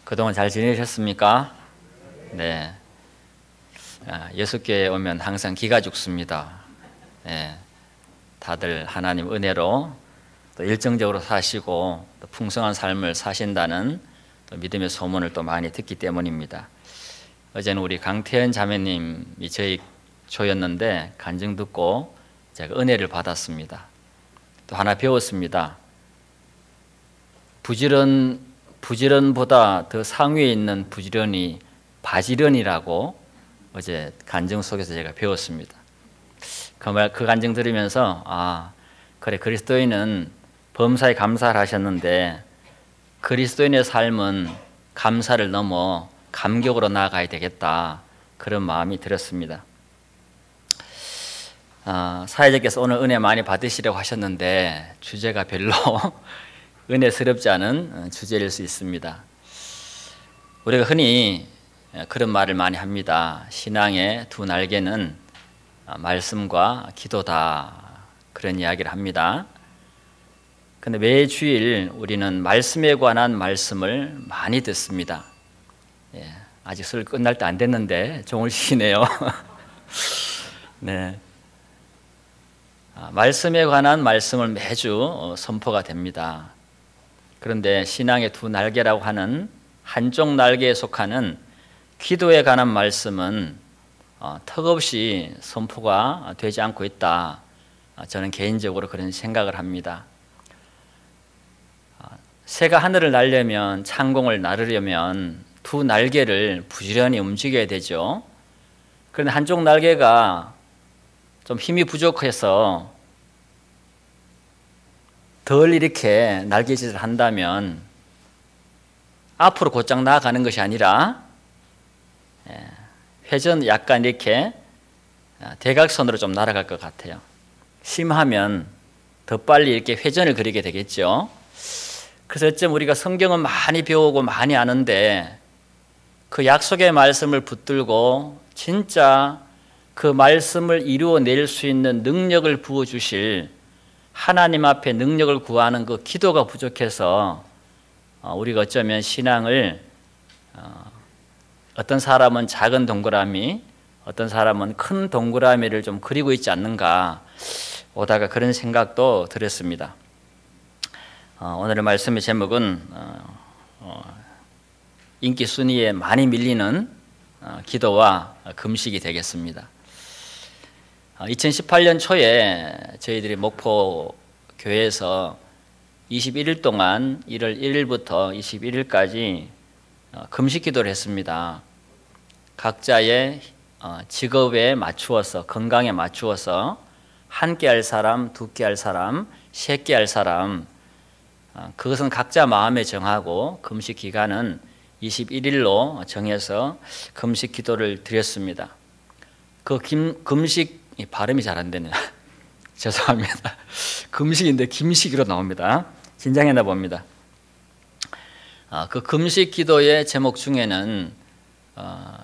그동안 잘 지내셨습니까? 네. 예수교회에 오면 항상 기가 죽습니다. 네. 다들 하나님 은혜로 또 일정적으로 사시고 또 풍성한 삶을 사신다는 또 믿음의 소문을 또 많이 듣기 때문입니다. 어제는 우리 강태현 자매님이 저희 조였는데 간증 듣고 제가 은혜를 받았습니다. 또 하나 배웠습니다. 부지런보다 더 상위에 있는 부지런이 바지런이라고 어제 간증 속에서 제가 배웠습니다. 그 간증 들으면서 그래, 그리스도인은 범사에 감사를 하셨는데 그리스도인의 삶은 감사를 넘어 감격으로 나아가야 되겠다, 그런 마음이 들었습니다. 사회자께서 오늘 은혜 많이 받으시려고 하셨는데 주제가 별로 은혜스럽지 않은 주제일 수 있습니다. 우리가 흔히 그런 말을 많이 합니다. 신앙의 두 날개는 말씀과 기도다, 그런 이야기를 합니다. 그런데 매 주일 우리는 말씀에 관한 말씀을 많이 듣습니다. 아직 설 끝날 때 안 됐는데 종을 쉬네요. 네. 말씀에 관한 말씀을 매주 선포가 됩니다. 그런데 신앙의 두 날개라고 하는 한쪽 날개에 속하는 기도에 관한 말씀은 턱없이 선포가 되지 않고 있다, 저는 개인적으로 그런 생각을 합니다. 새가 하늘을 날려면, 창공을 나르려면 두 날개를 부지런히 움직여야 되죠. 그런데 한쪽 날개가 좀 힘이 부족해서 덜 이렇게 날개짓을 한다면 앞으로 곧장 나아가는 것이 아니라 회전 약간 이렇게 대각선으로 좀 날아갈 것 같아요. 심하면 더 빨리 이렇게 회전을 그리게 되겠죠. 그래서 어쩜 우리가 성경은 많이 배우고 많이 아는데 그 약속의 말씀을 붙들고 진짜 그 말씀을 이루어낼 수 있는 능력을 부어주실 하나님 앞에 능력을 구하는 그 기도가 부족해서 우리가 어쩌면 신앙을 어떤 사람은 작은 동그라미, 어떤 사람은 큰 동그라미를 좀 그리고 있지 않는가 오다가 그런 생각도 들었습니다. 오늘의 말씀의 제목은 인기 순위에 많이 밀리는 기도와 금식이 되겠습니다. 2018년 초에 저희들이 목포 교회에서 21일 동안 1월 1일부터 21일까지 금식 기도를 했습니다. 각자의 직업에 맞추어서, 건강에 맞추어서 한 끼 할 사람, 두 끼 할 사람, 세 끼 할 사람, 그것은 각자 마음에 정하고 금식 기간은 21일로 정해서 금식 기도를 드렸습니다. 그 금식, 발음이 잘 안 되네요. 죄송합니다. 금식인데 김식으로 나옵니다. 긴장했나 봅니다. 그 금식 기도의 제목 중에는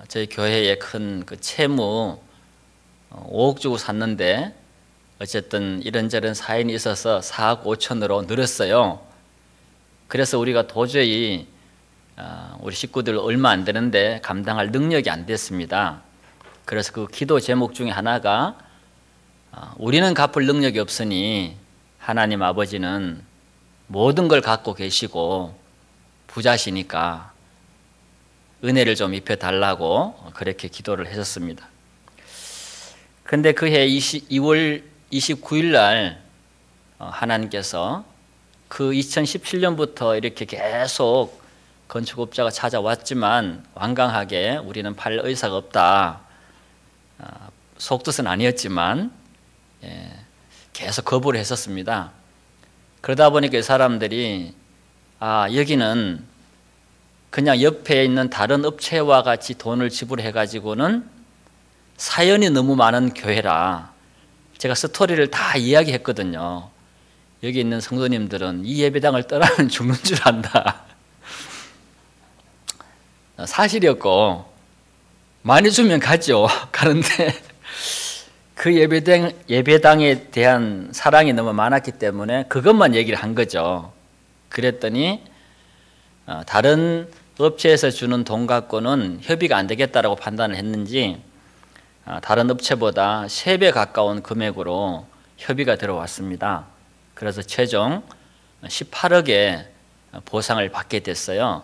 저희 교회에 큰 그 채무 5억 주고 샀는데 어쨌든 이런저런 사연이 있어서 4억 5천으로 늘었어요. 그래서 우리가 도저히 우리 식구들 얼마 안 되는데 감당할 능력이 안 됐습니다. 그래서 그 기도 제목 중에 하나가 우리는 갚을 능력이 없으니 하나님 아버지는 모든 걸 갖고 계시고 부자시니까 은혜를 좀 입혀달라고 그렇게 기도를 했었습니다. 그런데 그해 2월 29일 날 하나님께서 그 2017년부터 이렇게 계속 건축업자가 찾아왔지만 완강하게 우리는 팔 의사가 없다, 속뜻은 아니었지만 계속 거부를 했었습니다. 그러다 보니까 이 사람들이 여기는 그냥 옆에 있는 다른 업체와 같이 돈을 지불해 가지고는 사연이 너무 많은 교회라 제가 스토리를 다 이야기했거든요. 여기 있는 성도님들은 이 예배당을 떠나면 죽는 줄 안다. 사실이었고 많이 주면 가죠. 가는데 그 예배당에 대한 사랑이 너무 많았기 때문에 그것만 얘기를 한 거죠. 그랬더니 다른 업체에서 주는 돈 갖고는 협의가 안 되겠다라고 판단을 했는지 다른 업체보다 3배 가까운 금액으로 협의가 들어왔습니다. 그래서 최종 18억의 보상을 받게 됐어요.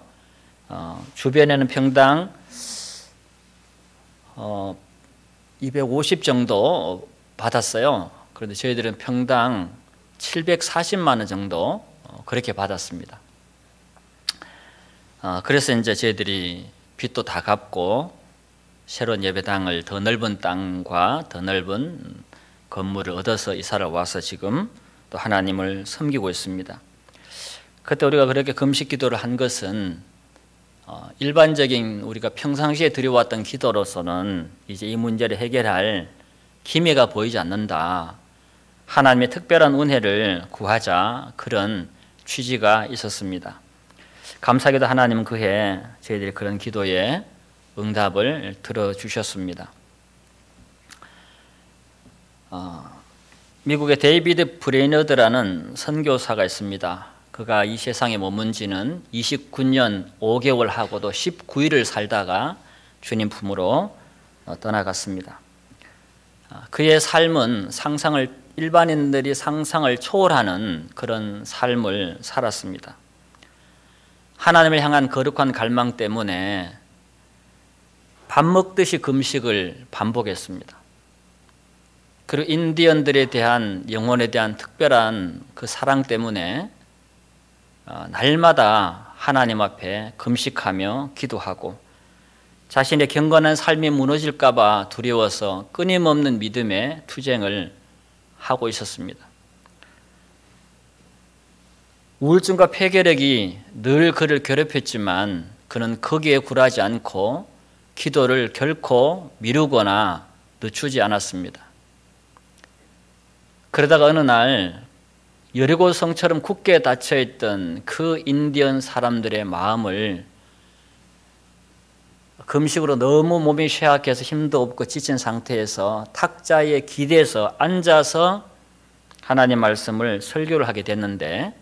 주변에는 평당 250 정도 받았어요. 그런데 저희들은 평당 740만 원 정도 그렇게 받았습니다. 그래서 이제 저희들이 빚도 다 갚고 새로운 예배당을 더 넓은 땅과 더 넓은 건물을 얻어서 이사를 와서 지금 또 하나님을 섬기고 있습니다. 그때 우리가 그렇게 금식 기도를 한 것은 일반적인 우리가 평상시에 드려왔던 기도로서는 이제 이 문제를 해결할 기미가 보이지 않는다. 하나님의 특별한 은혜를 구하자, 그런 취지가 있었습니다. 감사하게도 하나님은 그해 저희들이 그런 기도에 응답을 들어주셨습니다. 미국의 데이비드 브레이너드라는 선교사가 있습니다. 그가 이 세상에 머문 지는 29년 5개월 하고도 19일을 살다가 주님 품으로 떠나갔습니다. 그의 삶은 일반인들이 상상을 초월하는 그런 삶을 살았습니다. 하나님을 향한 거룩한 갈망 때문에 밥 먹듯이 금식을 반복했습니다. 그리고 인디언들에 대한 영혼에 대한 특별한 그 사랑 때문에 날마다 하나님 앞에 금식하며 기도하고 자신의 경건한 삶이 무너질까 봐 두려워서 끊임없는 믿음의 투쟁을 하고 있었습니다. 우울증과 폐결핵이 늘 그를 괴롭혔지만 그는 거기에 굴하지 않고 기도를 결코 미루거나 늦추지 않았습니다. 그러다가 어느 날 여리고 성처럼 굳게 닫혀있던 그 인디언 사람들의 마음을 금식으로 너무 몸이 쇠약해서 힘도 없고 지친 상태에서 탁자에 기대서 앉아서 하나님 말씀을 설교를 하게 됐는데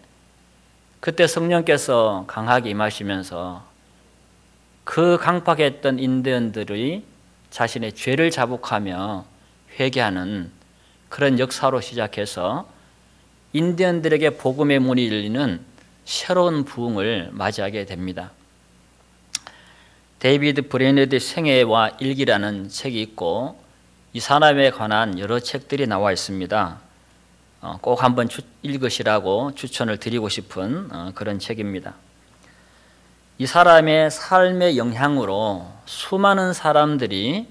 그때 성령께서 강하게 임하시면서 그 강팍했던 인디언들이 자신의 죄를 자복하며 회개하는 그런 역사로 시작해서 인디언들에게 복음의 문이 열리는 새로운 부흥을 맞이하게 됩니다. 데이비드 브레이너드의 생애와 일기라는 책이 있고 이 사람에 관한 여러 책들이 나와 있습니다. 꼭 한번 읽으시라고 추천을 드리고 싶은 그런 책입니다. 이 사람의 삶의 영향으로 수많은 사람들이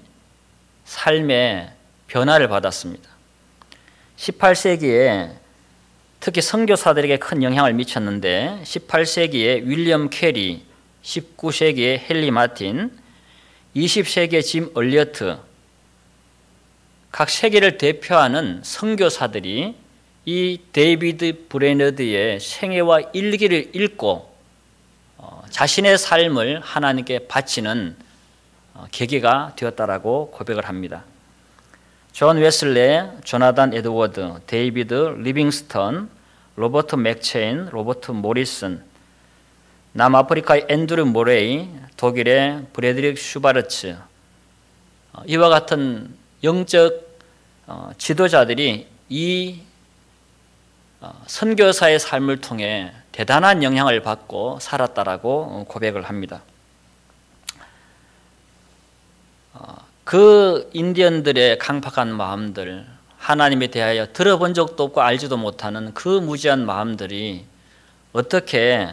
삶의 변화를 받았습니다. 18세기에 특히 선교사들에게 큰 영향을 미쳤는데 18세기에 윌리엄 캐리, 19세기에 헨리 마틴, 20세기에 짐 얼리어트, 각 세계를 대표하는 선교사들이 이 데이비드 브레이너드의 생애와 일기를 읽고 자신의 삶을 하나님께 바치는 계기가 되었다라고 고백을 합니다. 존 웨슬레, 조나단 에드워드, 데이비드 리빙스턴, 로버트 맥체인, 로버트 모리슨, 남아프리카의 앤드류 모레이, 독일의 브레드릭 슈바르츠, 이와 같은 영적 지도자들이 이 선교사의 삶을 통해 대단한 영향을 받고 살았다라고 고백을 합니다. 그 인디언들의 강팍한 마음들, 하나님에 대하여 들어본 적도 없고 알지도 못하는 그 무지한 마음들이 어떻게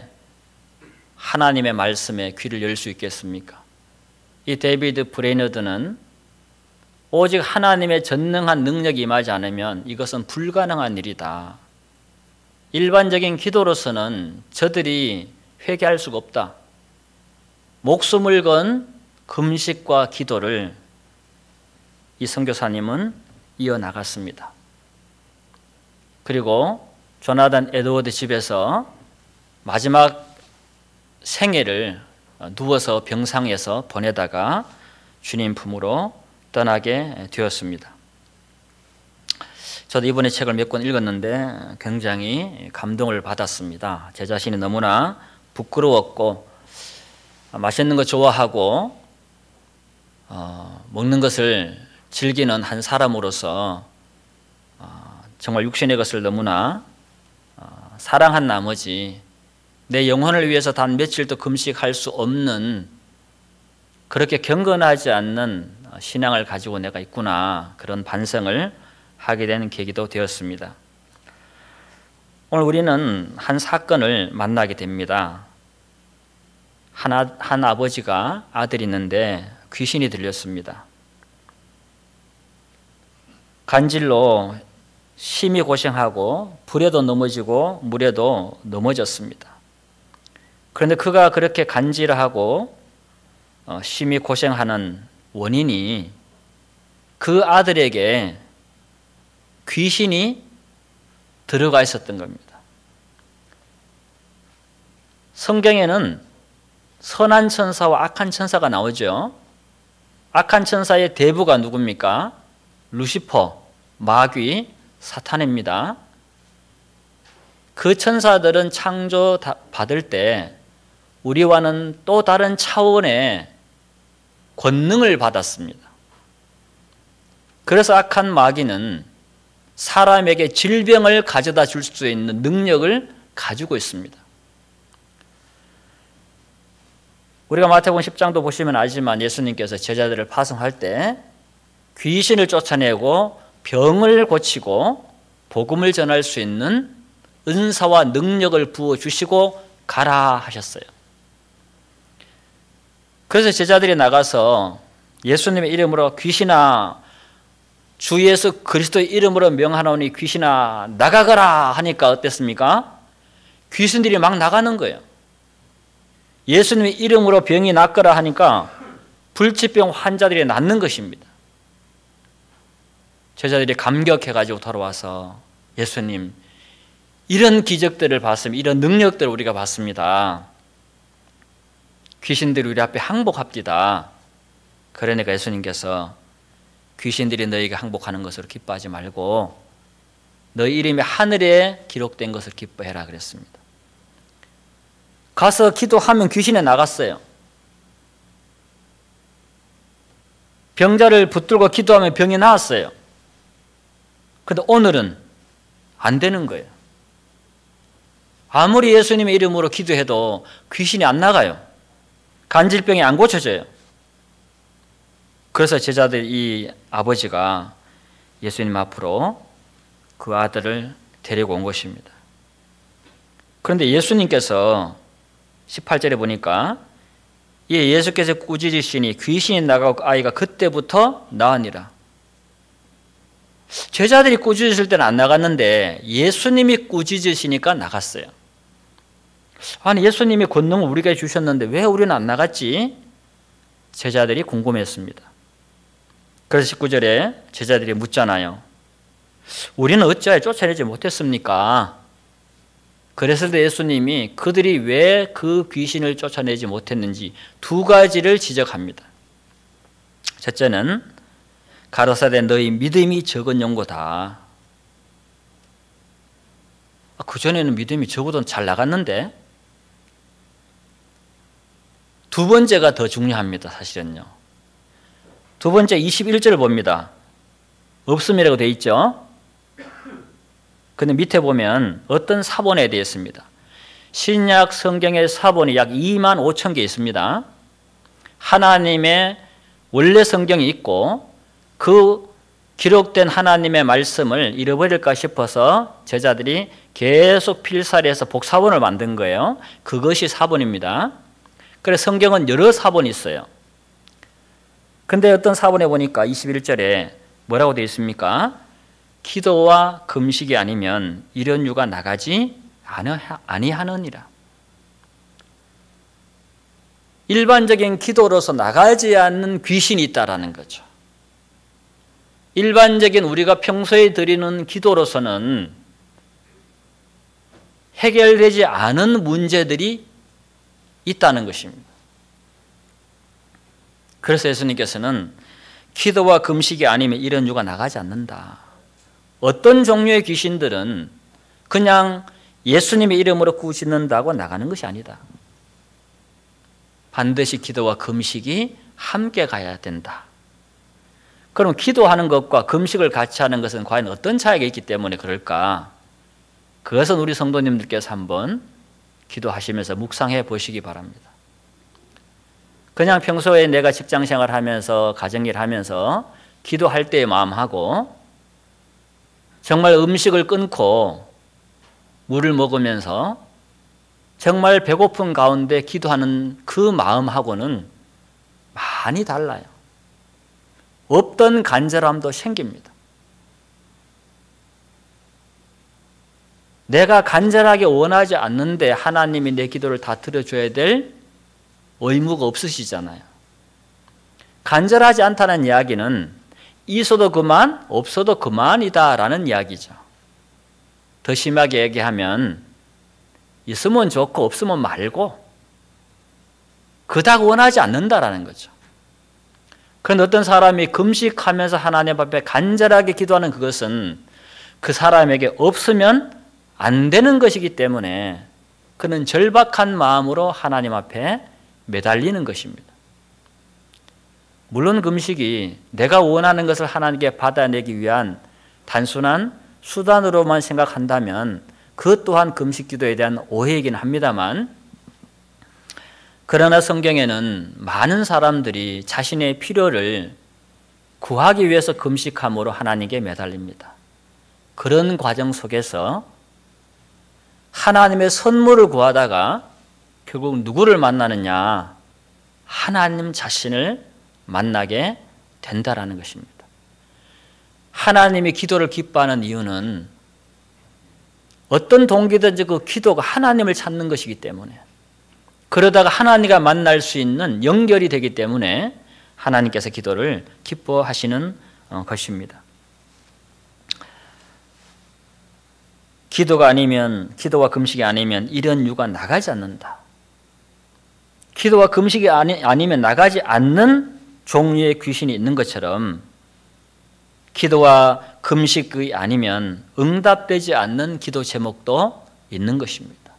하나님의 말씀에 귀를 열 수 있겠습니까? 이 데이비드 브레이너드는 오직 하나님의 전능한 능력이 임하지 않으면 이것은 불가능한 일이다. 일반적인 기도로서는 저들이 회개할 수가 없다. 목숨을 건 금식과 기도를 이 선교사님은 이어나갔습니다. 그리고 조나단 에드워드 집에서 마지막 생애를 누워서 병상에서 보내다가 주님 품으로 떠나게 되었습니다. 저도 이번에 책을 몇 권 읽었는데 굉장히 감동을 받았습니다. 제 자신이 너무나 부끄러웠고 맛있는 거 좋아하고 먹는 것을 즐기는 한 사람으로서 정말 육신의 것을 너무나 사랑한 나머지 내 영혼을 위해서 단 며칠도 금식할 수 없는 그렇게 경건하지 않는 신앙을 가지고 내가 있구나, 그런 반성을 하게 되는 계기도 되었습니다. 오늘 우리는 한 사건을 만나게 됩니다. 한 아버지가 아들이 있는데 귀신이 들렸습니다. 간질로 심히 고생하고 불에도 넘어지고 물에도 넘어졌습니다. 그런데 그가 그렇게 간질하고 심히 고생하는 원인이 그 아들에게 귀신이 들어가 있었던 겁니다. 성경에는 선한 천사와 악한 천사가 나오죠. 악한 천사의 대부가 누굽니까? 루시퍼, 마귀, 사탄입니다. 그 천사들은 창조 받을 때 우리와는 또 다른 차원의 권능을 받았습니다. 그래서 악한 마귀는 사람에게 질병을 가져다 줄 수 있는 능력을 가지고 있습니다. 우리가 마태복음 10장도 보시면 알지만 예수님께서 제자들을 파송할 때 귀신을 쫓아내고 병을 고치고 복음을 전할 수 있는 은사와 능력을 부어주시고 가라 하셨어요. 그래서 제자들이 나가서 예수님의 이름으로 귀신아, 주 예수 그리스도의 이름으로 명하노니 귀신아 나가거라 하니까 어땠습니까? 귀신들이 막 나가는 거예요. 예수님의 이름으로 병이 낫거라 하니까 불치병 환자들이 낫는 것입니다. 제자들이 감격해가지고 돌아와서 예수님, 이런 기적들을 봤습니다. 이런 능력들을 우리가 봤습니다. 귀신들이 우리 앞에 항복합니다. 그러니까 예수님께서 귀신들이 너희가 항복하는 것으로 기뻐하지 말고 너희 이름이 하늘에 기록된 것을 기뻐해라 그랬습니다. 가서 기도하면 귀신이 나갔어요. 병자를 붙들고 기도하면 병이 나았어요. 그런데 오늘은 안 되는 거예요. 아무리 예수님의 이름으로 기도해도 귀신이 안 나가요. 간질병이 안 고쳐져요. 그래서 제자들, 이 아버지가 예수님 앞으로 그 아들을 데리고 온 것입니다. 그런데 예수님께서 18절에 보니까 예수께서 꾸짖으시니 귀신이 나가고 아이가 그때부터 나으니라. 제자들이 꾸짖으실 때는 안 나갔는데 예수님이 꾸짖으시니까 나갔어요. 아니, 예수님이 권능을 우리에게 주셨는데 왜 우리는 안 나갔지? 제자들이 궁금했습니다. 그래서 19절에 제자들이 묻잖아요. 우리는 어찌하여 쫓아내지 못했습니까? 그랬을 때 예수님이 그들이 왜 그 귀신을 쫓아내지 못했는지 두 가지를 지적합니다. 첫째는 가로사대 너희 믿음이 적은 용고다. 그전에는 믿음이 적어도 잘 나갔는데. 두 번째가 더 중요합니다. 사실은요. 두 번째 21절을 봅니다. 없음이라고 되어 있죠. 근데 밑에 보면 어떤 사본에 되어 있습니다. 신약 성경의 사본이 약 2만 5천 개 있습니다. 하나님의 원래 성경이 있고 그 기록된 하나님의 말씀을 잃어버릴까 싶어서 제자들이 계속 필사리해서 복사본을 만든 거예요. 그것이 사본입니다. 그래서 성경은 여러 사본이 있어요. 근데 어떤 사본에 보니까 21절에 뭐라고 되어 있습니까? 기도와 금식이 아니면 이런 유가 나가지 아니하느니라. 일반적인 기도로서 나가지 않는 귀신이 있다라는 거죠. 일반적인 우리가 평소에 드리는 기도로서는 해결되지 않은 문제들이 있다는 것입니다. 그래서 예수님께서는 기도와 금식이 아니면 이런 유가 나가지 않는다. 어떤 종류의 귀신들은 그냥 예수님의 이름으로 꾸짖는다고 나가는 것이 아니다. 반드시 기도와 금식이 함께 가야 된다. 그럼 기도하는 것과 금식을 같이 하는 것은 과연 어떤 차이가 있기 때문에 그럴까? 그것은 우리 성도님들께서 한번 기도하시면서 묵상해 보시기 바랍니다. 그냥 평소에 내가 직장생활 하면서 가정일 하면서 기도할 때의 마음하고 정말 음식을 끊고 물을 먹으면서 정말 배고픈 가운데 기도하는 그 마음하고는 많이 달라요. 없던 간절함도 생깁니다. 내가 간절하게 원하지 않는데 하나님이 내 기도를 다 들어줘야 될 의무가 없으시잖아요. 간절하지 않다는 이야기는 있어도 그만, 없어도 그만이다라는 이야기죠. 더 심하게 얘기하면 있으면 좋고 없으면 말고 그닥 원하지 않는다라는 거죠. 그런데 어떤 사람이 금식하면서 하나님 앞에 간절하게 기도하는 그것은 그 사람에게 없으면 안 되는 것이기 때문에 그는 절박한 마음으로 하나님 앞에 매달리는 것입니다. 물론 금식이 내가 원하는 것을 하나님께 받아내기 위한 단순한 수단으로만 생각한다면 그것 또한 금식 기도에 대한 오해이긴 합니다만, 그러나 성경에는 많은 사람들이 자신의 필요를 구하기 위해서 금식함으로 하나님께 매달립니다. 그런 과정 속에서 하나님의 선물을 구하다가 결국 누구를 만나느냐? 하나님 자신을 만나게 된다라는 것입니다. 하나님이 기도를 기뻐하는 이유는 어떤 동기든지 그 기도가 하나님을 찾는 것이기 때문에, 그러다가 하나님과 만날 수 있는 연결이 되기 때문에 하나님께서 기도를 기뻐하시는 것입니다. 기도와 금식이 아니면 이런 유가 나가지 않는다. 기도와 금식이 아니면 나가지 않는 종류의 귀신이 있는 것처럼 기도와 금식이 아니면 응답되지 않는 기도 제목도 있는 것입니다.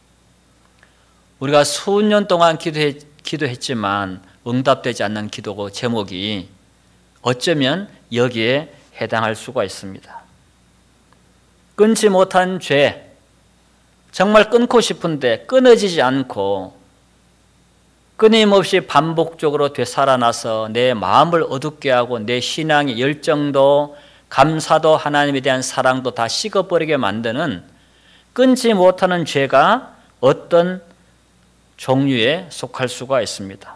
우리가 수년 동안 기도했지만 응답되지 않는 기도 제목이 어쩌면 여기에 해당할 수가 있습니다. 끊지 못한 죄, 정말 끊고 싶은데 끊어지지 않고 끊임없이 반복적으로 되살아나서 내 마음을 어둡게 하고 내 신앙의 열정도 감사도 하나님에 대한 사랑도 다 식어버리게 만드는 끊지 못하는 죄가 어떤 종류에 속할 수가 있습니다.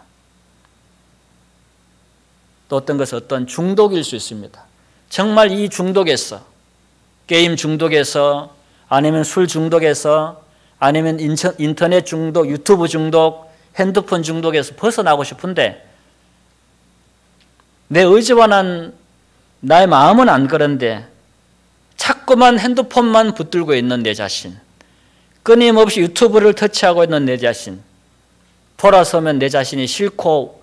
또 어떤 것은 어떤 중독일 수 있습니다. 정말 이 중독에서, 게임 중독에서, 아니면 술 중독에서, 아니면 인터넷 중독, 유튜브 중독, 핸드폰 중독에서 벗어나고 싶은데 내 의지와는 나의 마음은 안 그런데 자꾸만 핸드폰만 붙들고 있는 내 자신, 끊임없이 유튜브를 터치하고 있는 내 자신, 돌아서면 내 자신이 싫고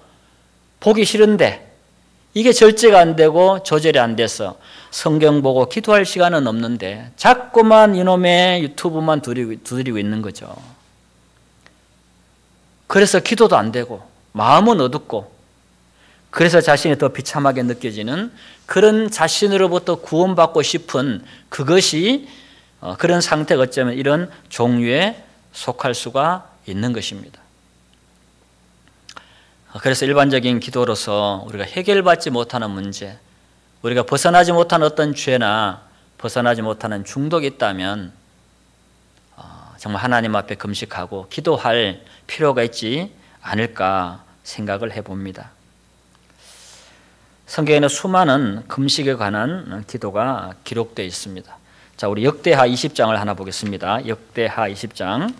보기 싫은데 이게 절제가 안 되고 조절이 안 돼서 성경 보고 기도할 시간은 없는데 자꾸만 이놈의 유튜브만 두드리고 있는 거죠. 그래서 기도도 안 되고 마음은 어둡고, 그래서 자신이 더 비참하게 느껴지는 그런 자신으로부터 구원받고 싶은 그것이 그런 상태가 어쩌면 이런 종류에 속할 수가 있는 것입니다. 그래서 일반적인 기도로서 우리가 해결받지 못하는 문제, 우리가 벗어나지 못하는 어떤 죄나 벗어나지 못하는 중독이 있다면 정말 하나님 앞에 금식하고 기도할 필요가 있지 않을까 생각을 해봅니다. 성경에는 수많은 금식에 관한 기도가 기록되어 있습니다. 자, 우리 역대하 20장을 하나 보겠습니다. 역대하 20장.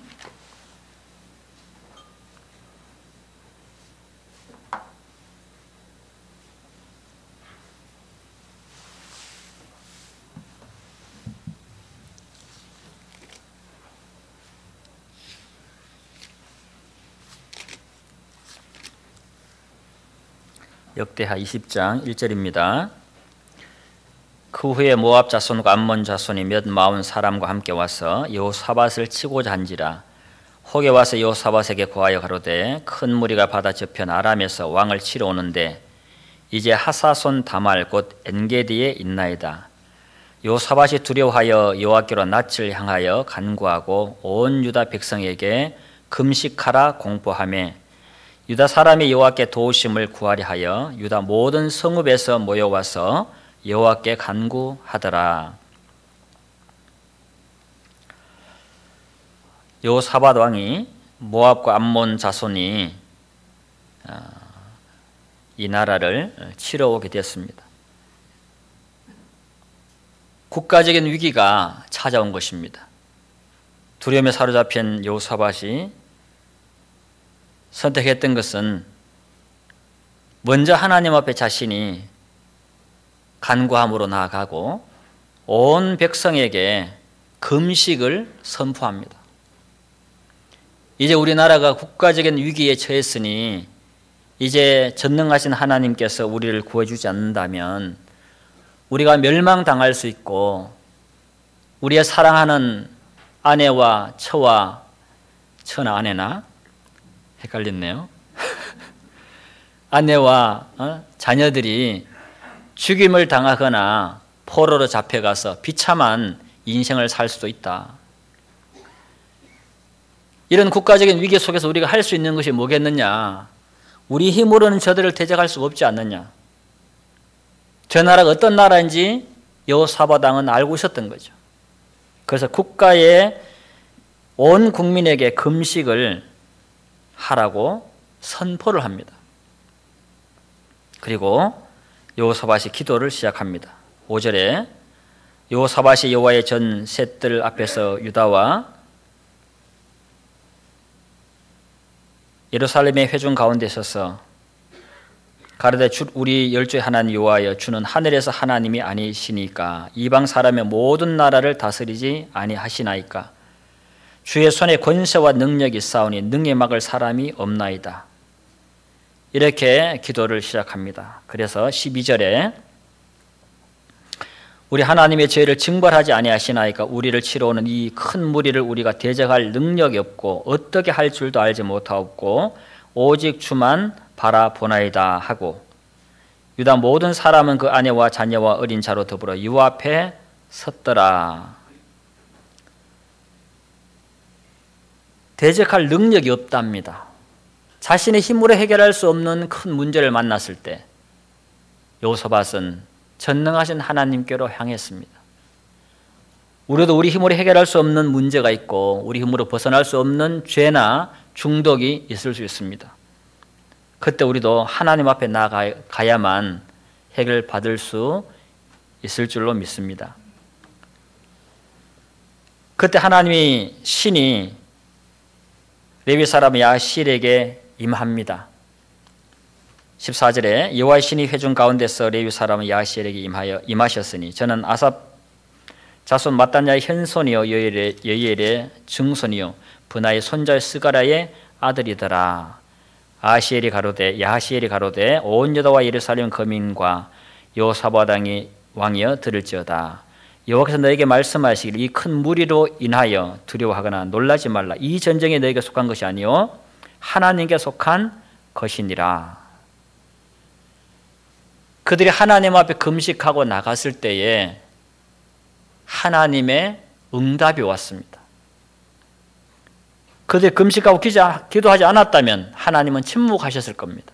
역대하 20장 1절입니다. 그 후에 모압 자손과 암몬 자손이 몇 마흔 사람과 함께 와서 여호사밧을 치고자 한지라 혹에 와서 여호사밧에게 고하여 가로되 큰 무리가 바다 저편 아람에서 왕을 치러 오는데 이제 하사손 다말 곧 엔게디에 있나이다. 여호사밧이 두려워하여 여호와께로 낯을 향하여 간구하고 온 유다 백성에게 금식하라 공포하며 유다 사람이 여호와께 도우심을 구하려 하여 유다 모든 성읍에서 모여와서 여호와께 간구하더라. 여호사밧 왕이 모압과 암몬 자손이 이 나라를 치러 오게 되었습니다. 국가적인 위기가 찾아온 것입니다. 두려움에 사로잡힌 여호사밧이 선택했던 것은 먼저 하나님 앞에 자신이 간구함으로 나아가고 온 백성에게 금식을 선포합니다. 이제 우리나라가 국가적인 위기에 처했으니 이제 전능하신 하나님께서 우리를 구해주지 않는다면 우리가 멸망당할 수 있고 우리의 사랑하는 아내와 처와 처나 아내나 헷갈렸네요. 아내와 자녀들이 죽임을 당하거나 포로로 잡혀가서 비참한 인생을 살 수도 있다. 이런 국가적인 위기 속에서 우리가 할 수 있는 것이 뭐겠느냐? 우리 힘으로는 저들을 대적할 수가 없지 않느냐? 저 나라가 어떤 나라인지 여호사밧 왕은 알고 있었던 거죠. 그래서 국가의 온 국민에게 금식을 하라고 선포를 합니다. 그리고 여호사밧이 기도를 시작합니다. 5절에 여호사밧이 여호와의 전 셋들 앞에서 유다와 예루살렘의 회중 가운데 서서 가로되 우리 열조의 하나님 여호와여 주는 하늘에서 하나님이 아니시니까 이방 사람의 모든 나라를 다스리지 아니하시나이까 주의 손에 권세와 능력이 있사오니 능히 막을 사람이 없나이다. 이렇게 기도를 시작합니다. 그래서 12절에 우리 하나님의 죄를 징벌하지 아니하시나이까 우리를 치러 오는 이 큰 무리를 우리가 대적할 능력이 없고 어떻게 할 줄도 알지 못하옵고 오직 주만 바라보나이다 하고 유다 모든 사람은 그 아내와 자녀와 어린 자로 더불어 유 앞에 섰더라. 대적할 능력이 없답니다. 자신의 힘으로 해결할 수 없는 큰 문제를 만났을 때 여호사밧은 전능하신 하나님께로 향했습니다. 우리도 우리 힘으로 해결할 수 없는 문제가 있고 우리 힘으로 벗어날 수 없는 죄나 중독이 있을 수 있습니다. 그때 우리도 하나님 앞에 나가야만 해결받을 수 있을 줄로 믿습니다. 그때 하나님이 신이 레위 사람 야실에게 임합니다. 14절에 여호와의 신이 회중 가운데서 레위 사람 야실에게 임하셨으니 저는 아삽 자손 마따냐의 현손이요 여이엘의 증손이요 브나의 손자의 스가랴의 아들이더라. 야하시엘이 가로되 온 유다와 예루살렘 거민과 여호사밧 왕이여 들을지어다. 여호와께서 너에게 말씀하시길 이 큰 무리로 인하여 두려워하거나 놀라지 말라. 이 전쟁이 너에게 속한 것이 아니요 하나님께 속한 것이니라. 그들이 하나님 앞에 금식하고 나갔을 때에 하나님의 응답이 왔습니다. 그들이 금식하고 기도하지 않았다면 하나님은 침묵하셨을 겁니다.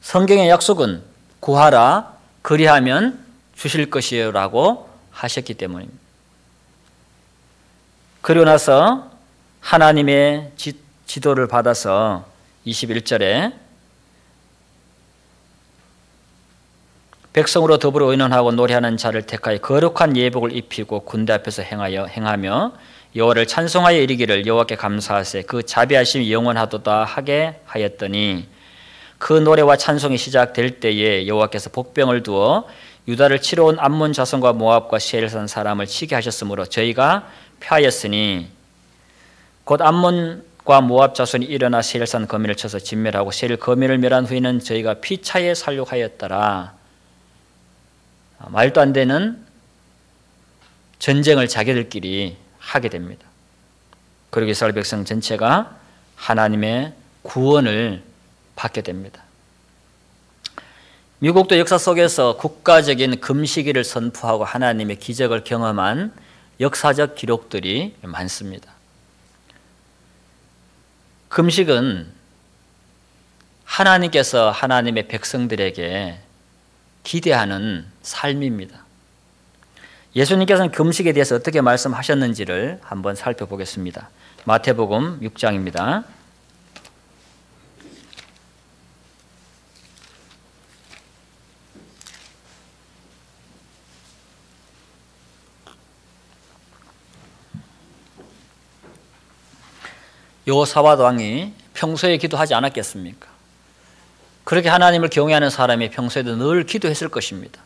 성경의 약속은 구하라 그리하면 주실 것이에요 라고 하셨기 때문입니다. 그리고 나서 하나님의 지도를 받아서 21절에 백성으로 더불어 의논하고 노래하는 자를 택하여 거룩한 예복을 입히고 군대 앞에서 행하며 여호와를 찬송하여 이르기를 여호와께 감사하세 그 자비하심이 영원하도다 하게 하였더니 그 노래와 찬송이 시작될 때에 여호와께서 복병을 두어 유다를 치러 온 암몬 자손과 모압과 세일산 사람을 치게 하셨으므로 저희가 패하였으니 곧 암몬과 모압 자손이 일어나 세일산 거민을 쳐서 진멸하고 세일 거민을 멸한 후에는 저희가 피차에 살육하였더라. 말도 안 되는 전쟁을 자기들끼리 하게 됩니다. 그리고 이스라엘 백성 전체가 하나님의 구원을 받게 됩니다. 미국도 역사 속에서 국가적인 금식일을 선포하고 하나님의 기적을 경험한 역사적 기록들이 많습니다. 금식은 하나님께서 하나님의 백성들에게 기대하는 삶입니다. 예수님께서는 금식에 대해서 어떻게 말씀하셨는지를 한번 살펴보겠습니다. 마태복음 6장입니다. 여호사밧 왕이 평소에 기도하지 않았겠습니까? 그렇게 하나님을 경외하는 사람이 평소에도 늘 기도했을 것입니다.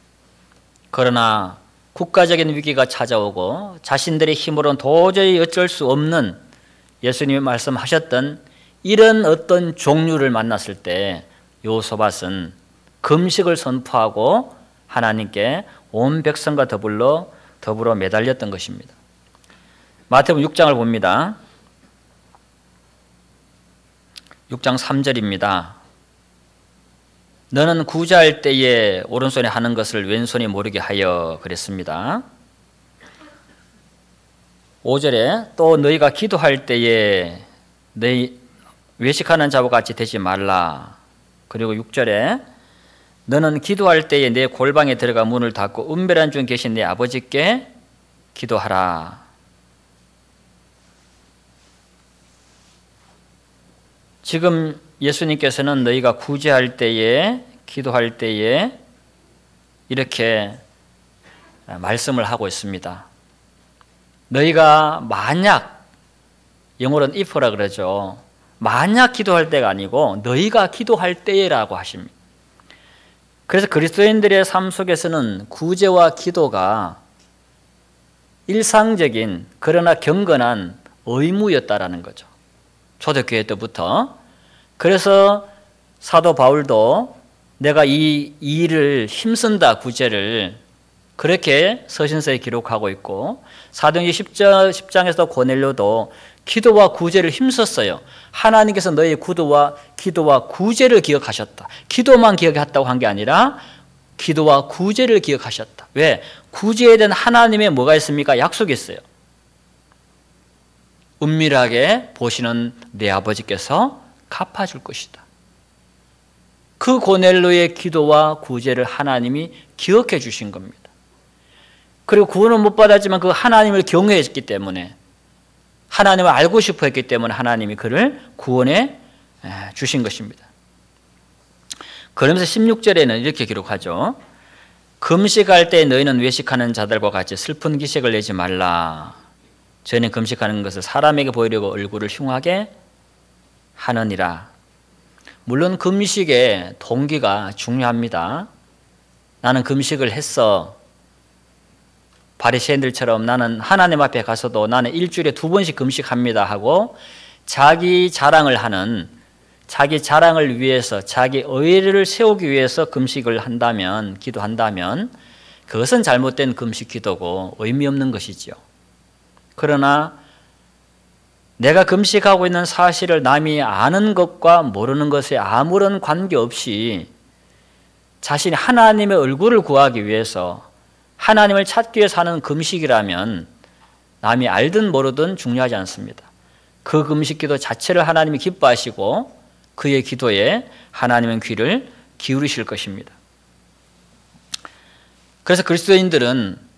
그러나 국가적인 위기가 찾아오고 자신들의 힘으로는 도저히 어쩔 수 없는 예수님이 말씀하셨던 이런 어떤 종류를 만났을 때 여호사밧은 금식을 선포하고 하나님께 온 백성과 더불어 매달렸던 것입니다. 마태복음 6장을 봅니다. 6장 3절입니다. 너는 구제할 때에 오른손에 하는 것을 왼손이 모르게 하여 그랬습니다. 5절에 또 너희가 기도할 때에 너희 외식하는 자와 같이 되지 말라. 그리고 6절에 너는 기도할 때에 내 골방에 들어가 문을 닫고 은밀한 중 계신 내 아버지께 기도하라. 지금 예수님께서는 너희가 구제할 때에 기도할 때에 이렇게 말씀을 하고 있습니다. 너희가 만약, 영어로는 if라 그러죠. 만약 기도할 때가 아니고 너희가 기도할 때라고 하십니다. 그래서 그리스도인들의 삶 속에서는 구제와 기도가 일상적인 그러나 경건한 의무였다라는 거죠. 초대교회 때부터. 그래서 사도 바울도 내가 이 일을 힘쓴다, 구제를 그렇게 서신서에 기록하고 있고, 사도행전 10장에서 고넬료도 기도와 구제를 힘썼어요. 하나님께서 너희의 기도와 구제를 기억하셨다. 기도만 기억했다고 한 게 아니라 기도와 구제를 기억하셨다. 왜? 구제에 대한 하나님의 뭐가 있습니까? 약속이 있어요. 은밀하게 보시는 내 아버지께서 갚아줄 것이다. 그 고넬료의 기도와 구제를 하나님이 기억해 주신 겁니다. 그리고 구원은 못 받았지만 그 하나님을 경외했기 때문에, 하나님을 알고 싶어 했기 때문에 하나님이 그를 구원해 주신 것입니다. 그러면서 16절에는 이렇게 기록하죠. 금식할 때 너희는 외식하는 자들과 같이 슬픈 기색을 내지 말라. 저희는 금식하는 것을 사람에게 보이려고 얼굴을 흉하게 하느니라. 물론 금식의 동기가 중요합니다. 나는 금식을 했어. 바리새인들처럼 나는 하나님 앞에 가서도 나는 일주일에 2번씩 금식합니다 하고 자기 자랑을 위해서, 자기 의를 세우기 위해서 금식을 한다면, 기도한다면 그것은 잘못된 금식 기도고 의미 없는 것이죠. 그러나 내가 금식하고 있는 사실을 남이 아는 것과 모르는 것에 아무런 관계없이 자신이 하나님의 얼굴을 구하기 위해서, 하나님을 찾기 위해서 하는 금식이라면 남이 알든 모르든 중요하지 않습니다. 그 금식 기도 자체를 하나님이 기뻐하시고 그의 기도에 하나님은 귀를 기울이실 것입니다. 그래서 그리스도인들은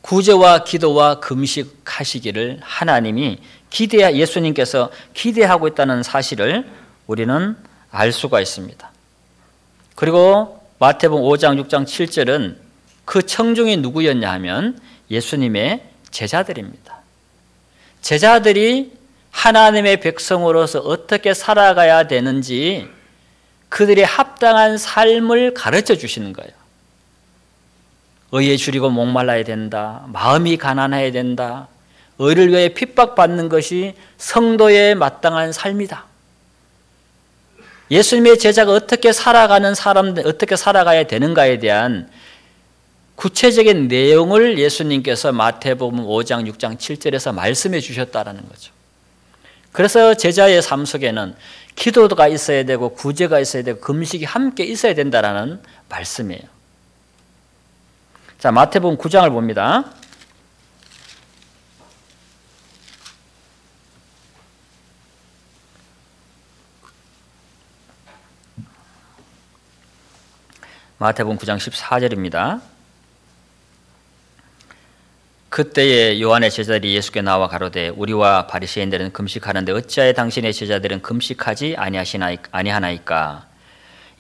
구제와 기도와 금식하시기를 하나님이 예수님께서 기대하고 있다는 사실을 우리는 알 수가 있습니다. 그리고 마태복음 5장, 6장, 7절은 그 청중이 누구였냐 하면 예수님의 제자들입니다. 제자들이 하나님의 백성으로서 어떻게 살아가야 되는지 그들의 합당한 삶을 가르쳐 주시는 거예요. 의에 줄이고 목말라야 된다. 마음이 가난해야 된다. 의를 위해 핍박받는 것이 성도의 마땅한 삶이다. 예수님의 제자가 어떻게 살아가는 사람들, 어떻게 살아가야 되는가에 대한 구체적인 내용을 예수님께서 마태복음 5장, 6장, 7절에서 말씀해 주셨다는 거죠. 그래서 제자의 삶 속에는 기도가 있어야 되고 구제가 있어야 되고 금식이 함께 있어야 된다는 말씀이에요. 자, 마태복음 9장을 봅니다. 마태복음 9장 14절입니다. 그때에 요한의 제자들이 예수께 나와 가로되 우리와 바리새인들은 금식하는데 어찌하여 당신의 제자들은 금식하지 아니하나이까?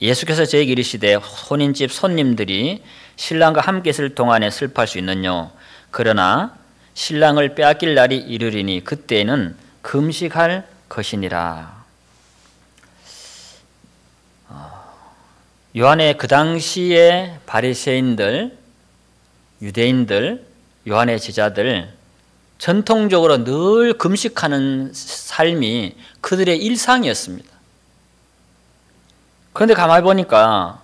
예수께서 저에게 이르시되 혼인집 손님들이 신랑과 함께 있을 동안에 슬퍼할 수 있느뇨? 그러나 신랑을 빼앗길 날이 이르리니 그때에는 금식할 것이니라. 요한의 그 당시에 바리새인들, 유대인들, 요한의 제자들 전통적으로 늘 금식하는 삶이 그들의 일상이었습니다. 그런데 가만히 보니까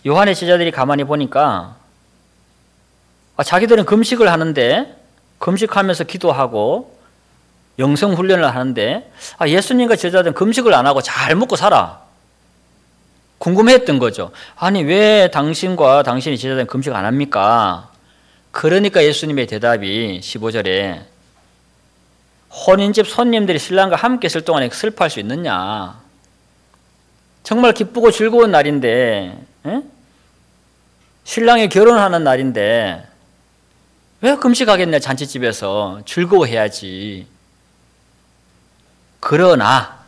요한의 제자들이 가만히 보니까 자기들은 금식을 하는데 금식하면서 기도하고 영성훈련을 하는데 예수님과 제자들은 금식을 안 하고 잘 먹고 살아. 궁금했던 거죠. 아니 왜 당신과 당신의 제자들은 금식 안 합니까? 그러니까 예수님의 대답이 15절에 혼인집 손님들이 신랑과 함께 있을 동안에 슬퍼할 수 있느냐? 정말 기쁘고 즐거운 날인데 신랑이 결혼하는 날인데 왜 금식하겠냐? 잔치집에서 즐거워해야지. 그러나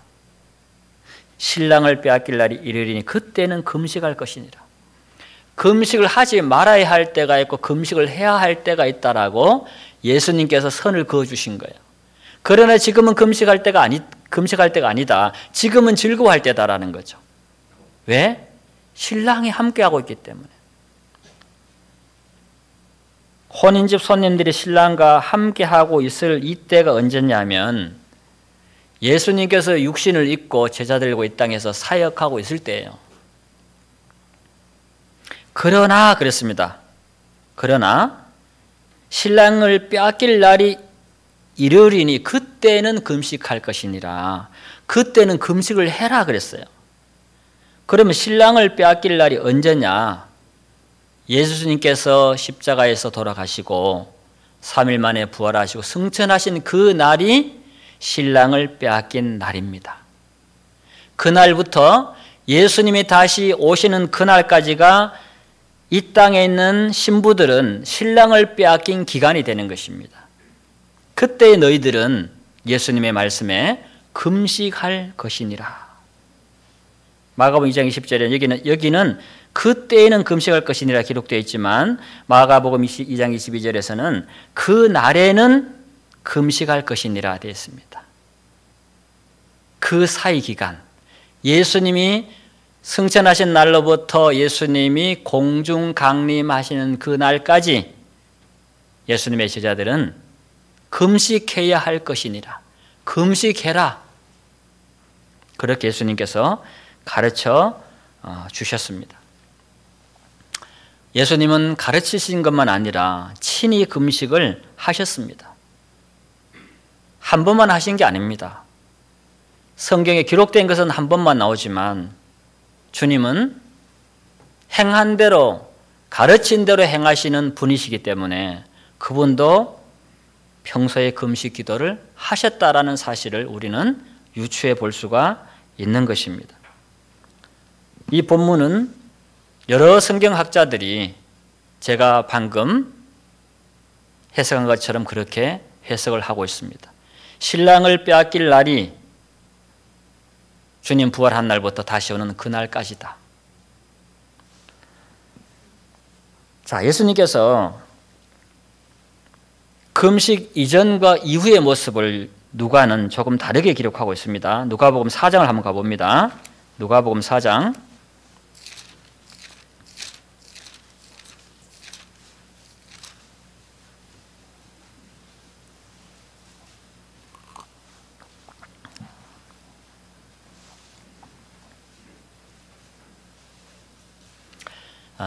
신랑을 빼앗길 날이 이르리니 그때는 금식할 것이니라. 금식을 하지 말아야 할 때가 있고 금식을 해야 할 때가 있다라고 예수님께서 선을 그어주신 거예요. 그러나 지금은 금식할 때가 아니다. 지금은 즐거워할 때다라는 거죠. 왜? 신랑이 함께하고 있기 때문에. 혼인집 손님들이 신랑과 함께하고 있을 이때가 언제냐면 예수님께서 육신을 입고 제자들과 이 땅에서 사역하고 있을 때예요. 그러나 그랬습니다. 그러나 신랑을 빼앗길 날이 이르리니 그때는 금식할 것이니라. 그때는 금식을 해라 그랬어요. 그러면 신랑을 빼앗길 날이 언제냐? 예수님께서 십자가에서 돌아가시고 3일 만에 부활하시고 승천하신 그 날이 신랑을 빼앗긴 날입니다. 그날부터 예수님이 다시 오시는 그날까지가 이 땅에 있는 신부들은 신랑을 빼앗긴 기간이 되는 것입니다. 그때 너희들은 예수님의 말씀에 금식할 것이니라. 마가복음 2장 20절에 여기는 그때에는 금식할 것이니라 기록되어 있지만 마가복음 2장 22절에서는 그 날에는 금식할 것이니라 되어 있습니다. 그 사이 기간, 예수님이 승천하신 날로부터 예수님이 공중 강림하시는 그 날까지 예수님의 제자들은 금식해야 할 것이니라. 금식해라. 그렇게 예수님께서 가르쳐 주셨습니다. 예수님은 가르치신 것만 아니라 친히 금식을 하셨습니다. 한 번만 하신 게 아닙니다. 성경에 기록된 것은 한 번만 나오지만 주님은 행한 대로 가르친 대로 행하시는 분이시기 때문에 그분도 평소에 금식 기도를 하셨다라는 사실을 우리는 유추해 볼 수가 있는 것입니다. 이 본문은 여러 성경학자들이 제가 방금 해석한 것처럼 그렇게 해석을 하고 있습니다. 신랑을 빼앗길 날이 주님 부활한 날부터 다시 오는 그날까지다. 자, 예수님께서 금식 이전과 이후의 모습을 누가는 조금 다르게 기록하고 있습니다. 누가복음 4장을 한번 가봅니다. 누가복음 4장.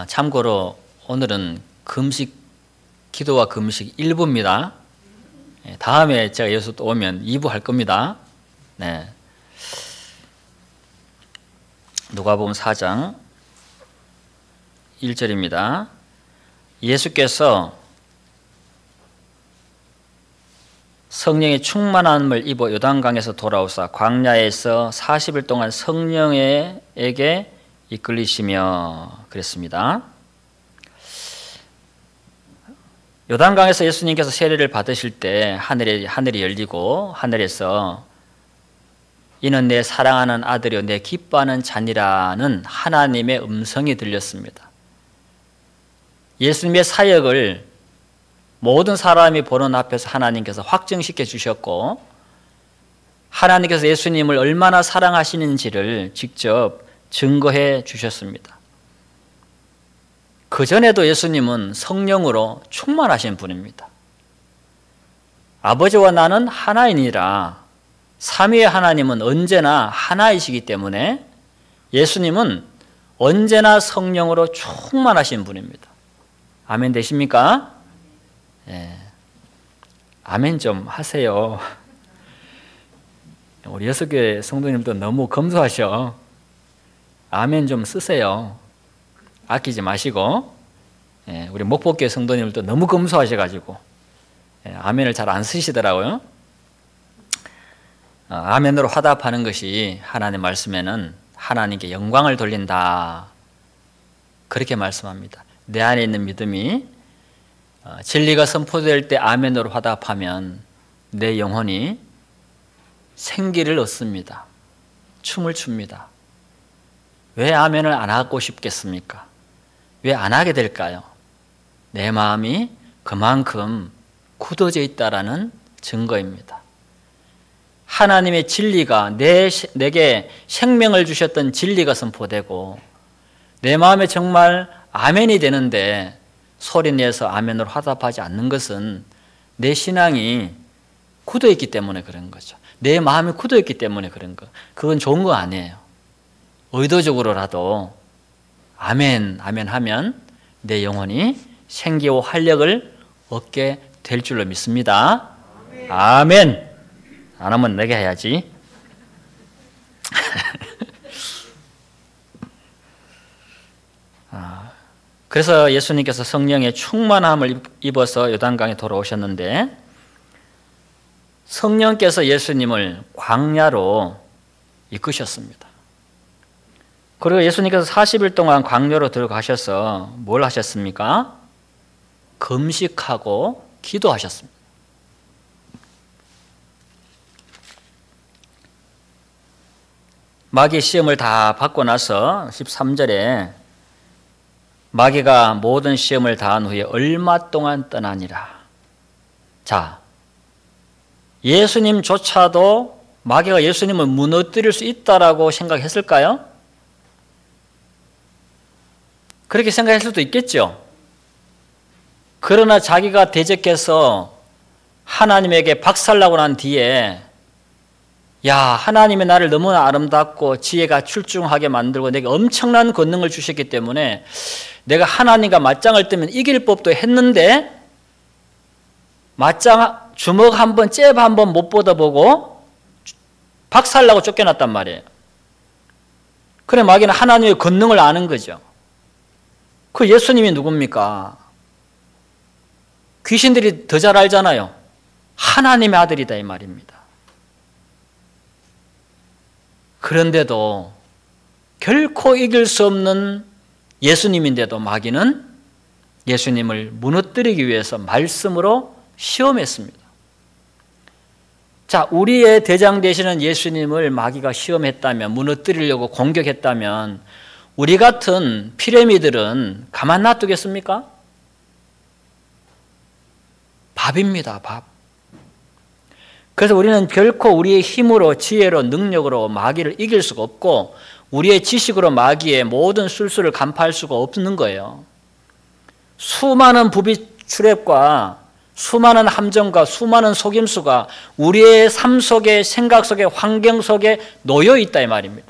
참고로 오늘은 금식, 기도와 금식 1부입니다. 다음에 제가 예수 또 오면 2부 할 겁니다. 네. 누가복음 4장 1절입니다. 예수께서 성령의 충만함을 입어 요단강에서 돌아오사 광야에서 40일 동안 성령에게 이끌리시며 그랬습니다. 요단강에서 예수님께서 세례를 받으실 때 하늘이 열리고 하늘에서 이는 내 사랑하는 아들이요 내 기뻐하는 자니라는 하나님의 음성이 들렸습니다. 예수님의 사역을 모든 사람이 보는 앞에서 하나님께서 확증시켜 주셨고 하나님께서 예수님을 얼마나 사랑하시는지를 직접 증거해 주셨습니다. 그전에도 예수님은 성령으로 충만하신 분입니다. 아버지와 나는 하나이니라. 삼위의 하나님은 언제나 하나이시기 때문에 예수님은 언제나 성령으로 충만하신 분입니다. 아멘 되십니까? 예. 아멘 좀 하세요. 우리 6개 성도님도 너무 검소하셔. 아멘 좀 쓰세요. 아끼지 마시고. 예. 우리 목포교회 성도님들도 너무 검소하셔가지고 예. 아멘을 잘 안 쓰시더라고요. 아멘으로 화답하는 것이 하나님의 말씀에는 하나님께 영광을 돌린다. 그렇게 말씀합니다. 내 안에 있는 믿음이 진리가 선포될 때 아멘으로 화답하면 내 영혼이 생기를 얻습니다. 춤을 춥니다. 왜 아멘을 안 하고 싶겠습니까? 왜 안 하게 될까요? 내 마음이 그만큼 굳어져 있다라는 증거입니다. 하나님의 진리가 내게 생명을 주셨던 진리가 선포되고 내 마음에 정말 아멘이 되는데 소리내서 아멘으로 화답하지 않는 것은 내 신앙이 굳어있기 때문에 그런 거죠. 내 마음이 굳어있기 때문에 그런 거. 그건 좋은 거 아니에요. 의도적으로라도 아멘, 아멘 하면 내 영혼이 생기와 활력을 얻게 될 줄로 믿습니다. 아멘. 안 하면 내게 해야지. 그래서 예수님께서 성령의 충만함을 입어서 요단강에 돌아오셨는데 성령께서 예수님을 광야로 이끄셨습니다. 그리고 예수님께서 40일 동안 광야로 들어가셔서 뭘 하셨습니까? 금식하고 기도하셨습니다. 마귀 시험을 다 받고 나서 13절에 마귀가 모든 시험을 다한 후에 얼마 동안 떠나니라. 자, 예수님조차도 마귀가 예수님을 무너뜨릴 수 있다라고 생각했을까요? 그렇게 생각할 수도 있겠죠. 그러나 자기가 대적해서 하나님에게 박살나고 난 뒤에 야, 하나님의 나를 너무나 아름답고 지혜가 출중하게 만들고 내게 엄청난 권능을 주셨기 때문에 내가 하나님과 맞짱을 뜨면 이길 법도 했는데 맞짱 주먹 한번 잽 한번 못 뻗어보고 박살나고 쫓겨났단 말이에요. 그래 마귀는 하나님의 권능을 아는 거죠. 그 예수님이 누굽니까? 귀신들이 더 잘 알잖아요. 하나님의 아들이다 이 말입니다. 그런데도 결코 이길 수 없는 예수님인데도 마귀는 예수님을 무너뜨리기 위해서 말씀으로 시험했습니다. 자, 우리의 대장 되시는 예수님을 마귀가 시험했다면, 무너뜨리려고 공격했다면 우리 같은 피레미들은 가만 놔두겠습니까? 밥입니다, 밥. 그래서 우리는 결코 우리의 힘으로, 지혜로, 능력으로 마귀를 이길 수가 없고 우리의 지식으로 마귀의 모든 술수를 간파할 수가 없는 거예요. 수많은 부비 출입과 수많은 함정과 수많은 속임수가 우리의 삶 속에, 생각 속에, 환경 속에 놓여 있다 이 말입니다.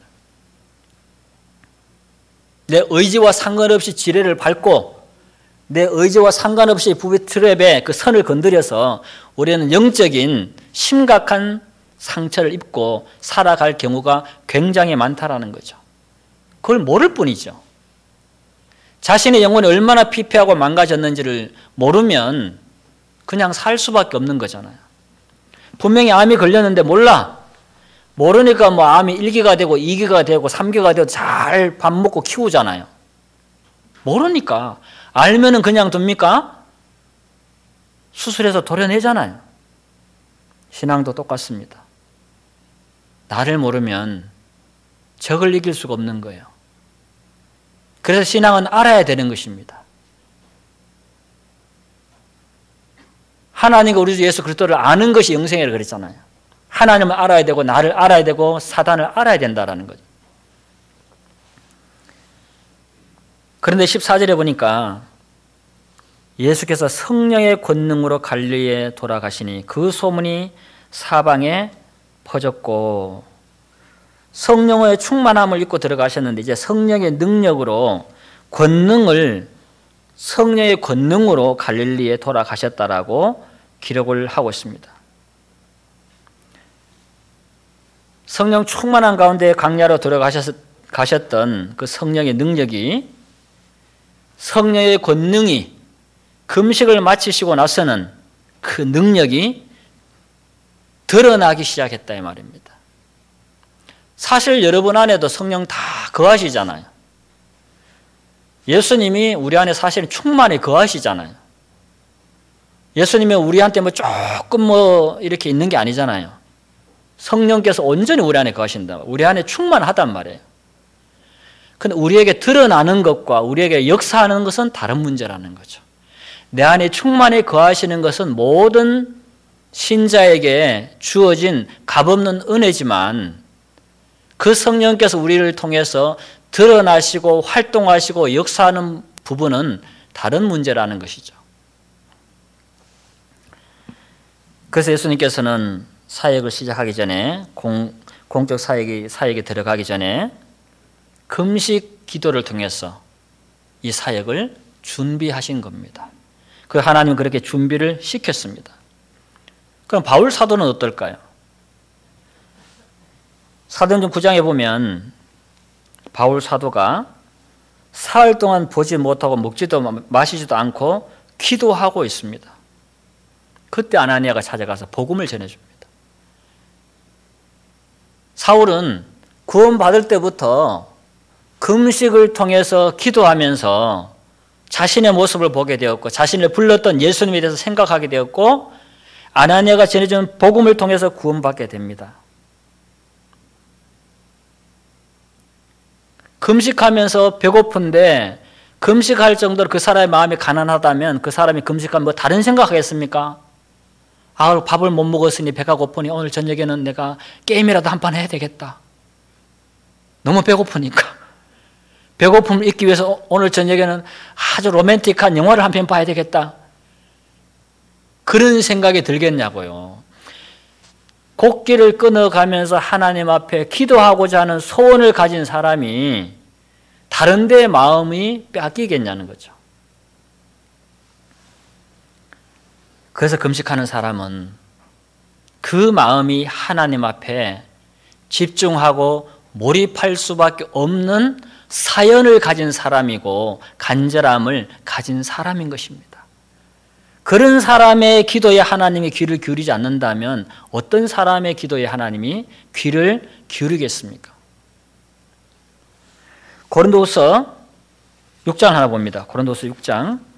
내 의지와 상관없이 지뢰를 밟고 내 의지와 상관없이 부비트랩의 그 선을 건드려서 우리는 영적인 심각한 상처를 입고 살아갈 경우가 굉장히 많다라는 거죠. 그걸 모를 뿐이죠. 자신의 영혼이 얼마나 피폐하고 망가졌는지를 모르면 그냥 살 수밖에 없는 거잖아요. 분명히 암이 걸렸는데 몰라. 모르니까 뭐 암이 1기가 되고 2기가 되고 3기가 되고 잘 밥 먹고 키우잖아요. 모르니까. 알면은 그냥 둡니까? 수술해서 도려내잖아요. 신앙도 똑같습니다. 나를 모르면 적을 이길 수가 없는 거예요. 그래서 신앙은 알아야 되는 것입니다. 하나님과 우리 주 예수 그리스도를 아는 것이 영생이라고 그랬잖아요. 하나님을 알아야 되고 나를 알아야 되고 사단을 알아야 된다라는 거죠. 그런데 14절에 보니까 예수께서 성령의 권능으로 갈릴리에 돌아가시니 그 소문이 사방에 퍼졌고, 성령의 충만함을 입고 들어가셨는데 이제 성령의 능력으로 성령의 권능으로 갈릴리에 돌아가셨다라고 기록을 하고 있습니다. 성령 충만한 가운데 광야로 들어가셨던 그 성령의 능력이, 성령의 권능이 금식을 마치시고 나서는 그 능력이 드러나기 시작했다 이 말입니다. 사실 여러분 안에도 성령 다 거하시잖아요. 예수님이 우리 안에 사실은 충만히 거하시잖아요. 예수님이 우리한테 조금 이렇게 있는 게 아니잖아요. 성령께서 온전히 우리 안에 거하신다. 우리 안에 충만하단 말이에요. 근데 우리에게 드러나는 것과 우리에게 역사하는 것은 다른 문제라는 거죠. 내 안에 충만히 거하시는 것은 모든 신자에게 주어진 값없는 은혜지만 그 성령께서 우리를 통해서 드러나시고 활동하시고 역사하는 부분은 다른 문제라는 것이죠. 그래서 예수님께서는 사역을 시작하기 전에, 공적 사역에 들어가기 전에 금식 기도를 통해서 이 사역을 준비하신 겁니다. 그 하나님은 그렇게 준비를 시켰습니다. 그럼 바울 사도는 어떨까요? 사도행전 9장에 보면 바울 사도가 사흘 동안 보지 못하고 먹지도 마시지도 않고 기도하고 있습니다. 그때 아나니아가 찾아가서 복음을 전해줍니다. 사울은 구원받을 때부터 금식을 통해서 기도하면서 자신의 모습을 보게 되었고 자신을 불렀던 예수님에 대해서 생각하게 되었고 아나니아가 전해준 복음을 통해서 구원받게 됩니다. 금식하면서 배고픈데 금식할 정도로 그 사람의 마음이 가난하다면 그 사람이 금식하면 다른 생각하겠습니까? 밥을 못 먹었으니 배가 고프니 오늘 저녁에는 내가 게임이라도 한 판 해야 되겠다. 너무 배고프니까. 배고픔을 잊기 위해서 오늘 저녁에는 아주 로맨틱한 영화를 한 편 봐야 되겠다. 그런 생각이 들겠냐고요. 곡기를 끊어가면서 하나님 앞에 기도하고자 하는 소원을 가진 사람이 다른 데 마음이 뺏기겠냐는 거죠. 그래서 금식하는 사람은 그 마음이 하나님 앞에 집중하고 몰입할 수밖에 없는 사연을 가진 사람이고 간절함을 가진 사람인 것입니다. 그런 사람의 기도에 하나님이 귀를 기울이지 않는다면 어떤 사람의 기도에 하나님이 귀를 기울이겠습니까? 고린도후서 6장 하나 봅니다. 고린도후서 6장.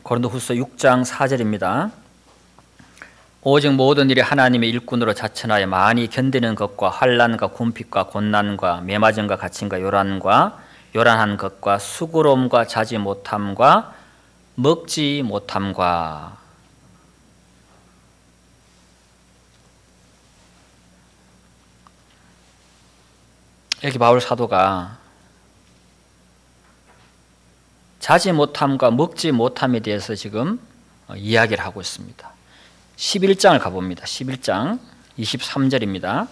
고린도후서 6장 4절입니다. 오직 모든 일이 하나님의 일꾼으로 자천하여 많이 견디는 것과 환난과 궁핍과 곤난과 매맞음과 갇힘과 요란한 것과 수고로움과 자지 못함과 먹지 못함과 이렇게 바울 사도가 자지 못함과 먹지 못함에 대해서 지금 이야기를 하고 있습니다. 11장을 가봅니다. 11장 23절입니다.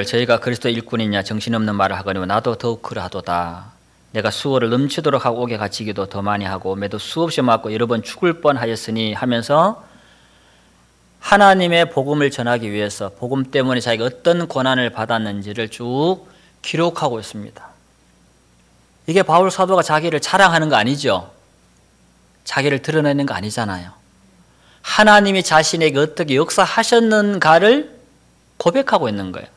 저희가 그리스도의 일꾼이냐 정신없는 말을 하거니와 나도 더욱 그러하도다. 내가 수고를 넘치도록 하고 옥에 갇히기도 더 많이 하고 매도 수없이 맞고 여러 번 죽을 뻔하였으니 하면서 하나님의 복음을 전하기 위해서 복음 때문에 자기가 어떤 고난을 받았는지를 쭉 기록하고 있습니다. 이게 바울 사도가 자기를 자랑하는 거 아니죠? 자기를 드러내는 거 아니잖아요. 하나님이 자신에게 어떻게 역사하셨는가를 고백하고 있는 거예요.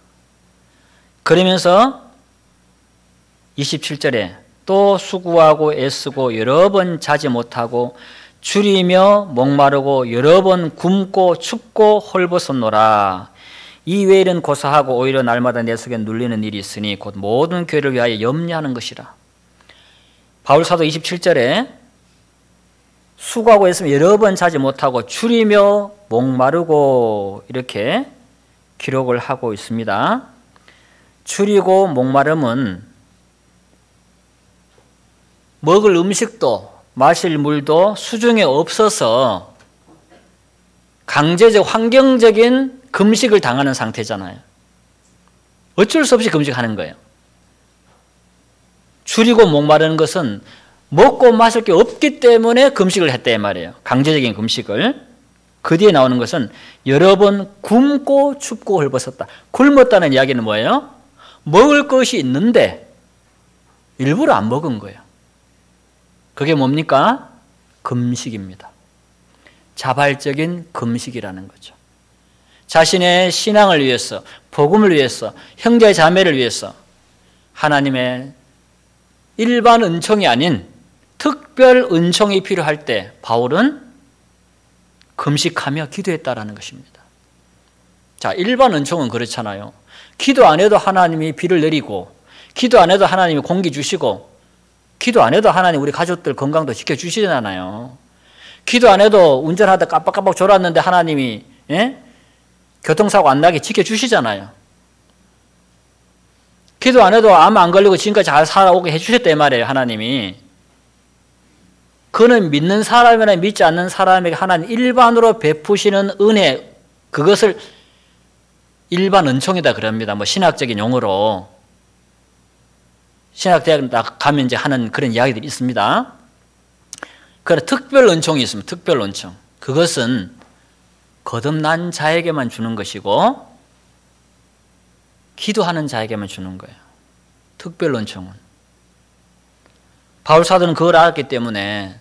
그러면서 27절에 또 수고하고 애쓰고 여러 번 자지 못하고 줄이며 목마르고 여러 번 굶고 춥고 헐벗었노라. 이 외일은 고사하고 오히려 날마다 내 속에 눌리는 일이 있으니 곧 모든 교회를 위하여 염려하는 것이라. 바울 사도 27절에 수고하고 애쓰며 여러 번 자지 못하고 줄이며 목마르고 이렇게 기록을 하고 있습니다. 줄이고 목마름은 먹을 음식도 마실 물도 수중에 없어서 강제적 환경적인 금식을 당하는 상태잖아요. 어쩔 수 없이 금식하는 거예요. 줄이고 목마르는 것은 먹고 마실 게 없기 때문에 금식을 했다 이 말이에요. 강제적인 금식을. 그 뒤에 나오는 것은 여러 번 굶고 춥고 헐벗었다. 굶었다는 이야기는 뭐예요? 먹을 것이 있는데 일부러 안 먹은 거예요. 그게 뭡니까? 금식입니다. 자발적인 금식이라는 거죠. 자신의 신앙을 위해서, 복음을 위해서, 형제 자매를 위해서 하나님의 일반 은총이 아닌 특별 은총이 필요할 때 바울은 금식하며 기도했다라는 것입니다. 자, 일반 은총은 그렇잖아요. 기도 안 해도 하나님이 비를 내리고, 기도 안 해도 하나님이 공기 주시고, 기도 안 해도 하나님 우리 가족들 건강도 지켜주시잖아요. 기도 안 해도 운전하다 깜빡깜빡 졸았는데 하나님이 교통사고 안 나게 지켜주시잖아요. 기도 안 해도 암 안 걸리고 지금까지 잘 살아오게 해주셨다 이 말이에요. 하나님이. 그는 믿는 사람이나 믿지 않는 사람에게 하나님 일반으로 베푸시는 은혜, 그것을 일반 은총이다 그럽니다. 뭐 신학적인 용어로. 신학대학 가면 이제 하는 그런 이야기들이 있습니다. 그러나 특별 은총이 있습니다. 특별 은총. 그것은 거듭난 자에게만 주는 것이고 기도하는 자에게만 주는 거예요. 특별 은총은. 바울 사도는 그걸 알았기 때문에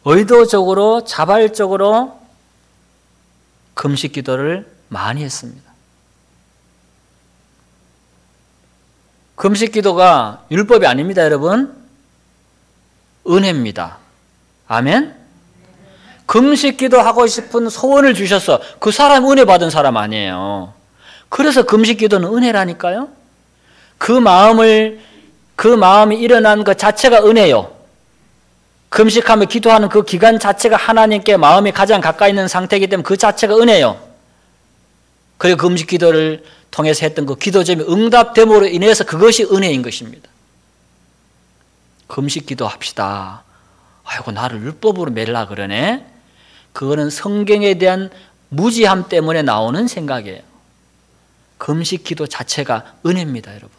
의도적으로 자발적으로 금식 기도를 많이 했습니다. 금식 기도가 율법이 아닙니다, 여러분. 은혜입니다. 아멘? 금식 기도하고 싶은 소원을 주셔서 그 사람 은혜 받은 사람 아니에요. 그래서 금식 기도는 은혜라니까요. 그 마음이 일어난 것 자체가 은혜요. 금식하며 기도하는 그 기간 자체가 하나님께 마음이 가장 가까이 있는 상태이기 때문에 그 자체가 은혜요. 그리고 금식 기도를 통해서 했던 그 기도점이 응답됨으로 인해서 그것이 은혜인 것입니다. 금식 기도합시다. 아이고 나를 율법으로 멜라 그러네. 그거는 성경에 대한 무지함 때문에 나오는 생각이에요. 금식 기도 자체가 은혜입니다, 여러분.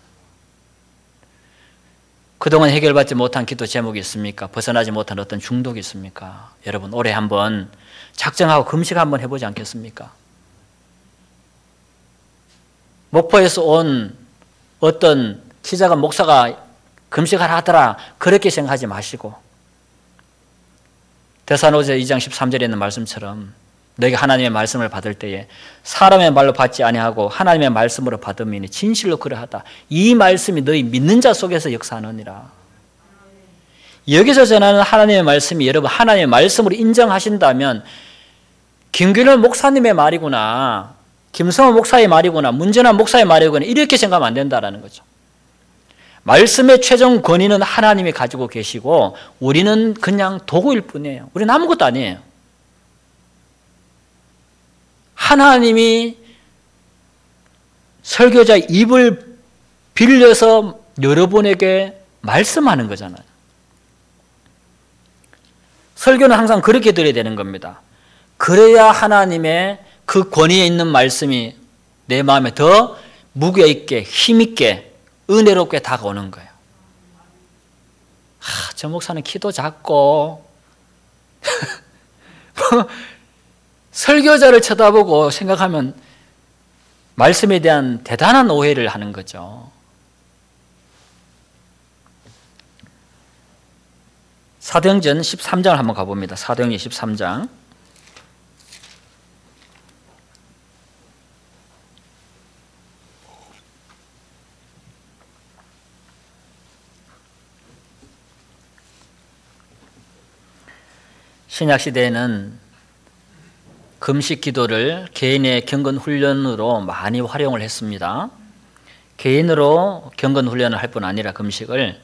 그동안 해결받지 못한 기도 제목이 있습니까? 벗어나지 못한 어떤 중독이 있습니까? 여러분 올해 한번 작정하고 금식 한번 해보지 않겠습니까? 목포에서 온 어떤 키 작은 목사가 금식하라 하더라 그렇게 생각하지 마시고 데살로니가서 2장 13절에 있는 말씀처럼 너희가 하나님의 말씀을 받을 때에 사람의 말로 받지 아니하고 하나님의 말씀으로 받음이니 진실로 그러하다. 이 말씀이 너희 믿는 자 속에서 역사하느니라. 여기서 전하는 하나님의 말씀이 여러분 하나님의 말씀으로 인정하신다면 김규련 목사님의 말이구나, 김성호 목사의 말이구나, 문전한 목사의 말이구나 이렇게 생각하면 안 된다는 거죠. 말씀의 최종 권위는 하나님이 가지고 계시고 우리는 그냥 도구일 뿐이에요. 우리는 아무것도 아니에요. 하나님이 설교자의 입을 빌려서 여러분에게 말씀하는 거잖아요. 설교는 항상 그렇게 드려야 되는 겁니다. 그래야 하나님의 그 권위에 있는 말씀이 내 마음에 더 무게 있게, 힘 있게, 은혜롭게 다가오는 거예요. 저 목사는 키도 작고 설교자를 쳐다보고 생각하면 말씀에 대한 대단한 오해를 하는 거죠. 사도행전 13장을 한번 가봅니다. 사도행전 13장. 신약시대에는 금식 기도를 개인의 경건 훈련으로 많이 활용을 했습니다. 개인으로 경건 훈련을 할 뿐 아니라 금식을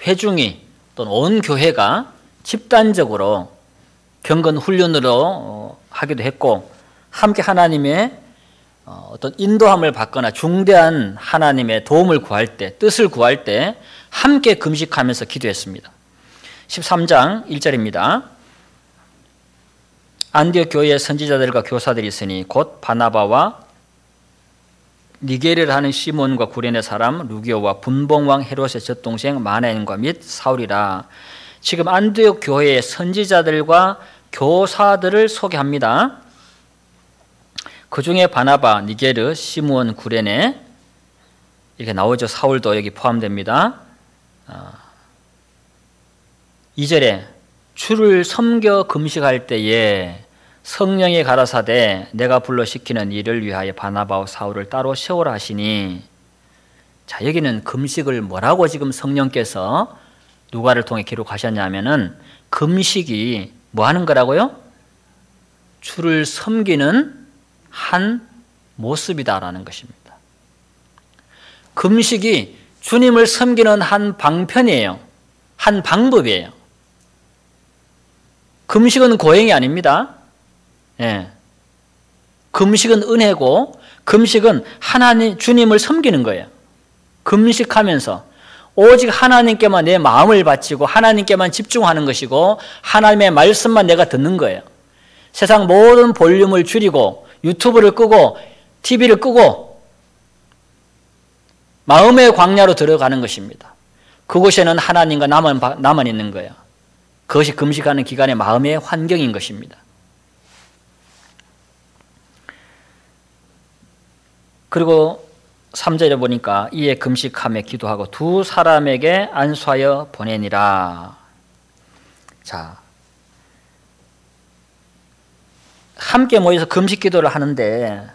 회중이 또는 온 교회가 집단적으로 경건 훈련으로 하기도 했고, 함께 하나님의 어떤 인도함을 받거나 중대한 하나님의 도움을 구할 때, 뜻을 구할 때 함께 금식하면서 기도했습니다. 13장 1절입니다. 안디옥 교회에 선지자들과 교사들이 있으니 곧 바나바와 니게르를 하는 시몬과 구레네 사람 루기오와 분봉왕 헤롯의 젖동생 마나엔과 및 사울이라. 지금 안디옥 교회의 선지자들과 교사들을 소개합니다. 그 중에 바나바, 니게르, 시몬, 구레네 이렇게 나오죠. 사울도 여기 포함됩니다. 2절에 주를 섬겨 금식할 때에 성령이 가라사대 내가 불러 시키는 일을 위하여 바나바와 사울을 따로 세우라 하시니, 자, 여기는 금식을 뭐라고 지금 성령께서 누가를 통해 기록하셨냐면은 금식이 뭐 하는 거라고요? 주를 섬기는 한 모습이다라는 것입니다. 금식이 주님을 섬기는 한 방편이에요. 한 방법이에요. 금식은 고행이 아닙니다. 예. 금식은 은혜고, 금식은 하나님, 주님을 섬기는 거예요. 금식하면서 오직 하나님께만 내 마음을 바치고 하나님께만 집중하는 것이고, 하나님의 말씀만 내가 듣는 거예요. 세상 모든 볼륨을 줄이고 유튜브를 끄고 TV를 끄고 마음의 광야로 들어가는 것입니다. 그곳에는 하나님과 나만 있는 거예요. 그것이 금식하는 기간의 마음의 환경인 것입니다. 그리고 3절에 보니까 이에 금식하며 기도하고 두 사람에게 안수하여 보내니라. 자, 함께 모여서 금식 기도를 하는데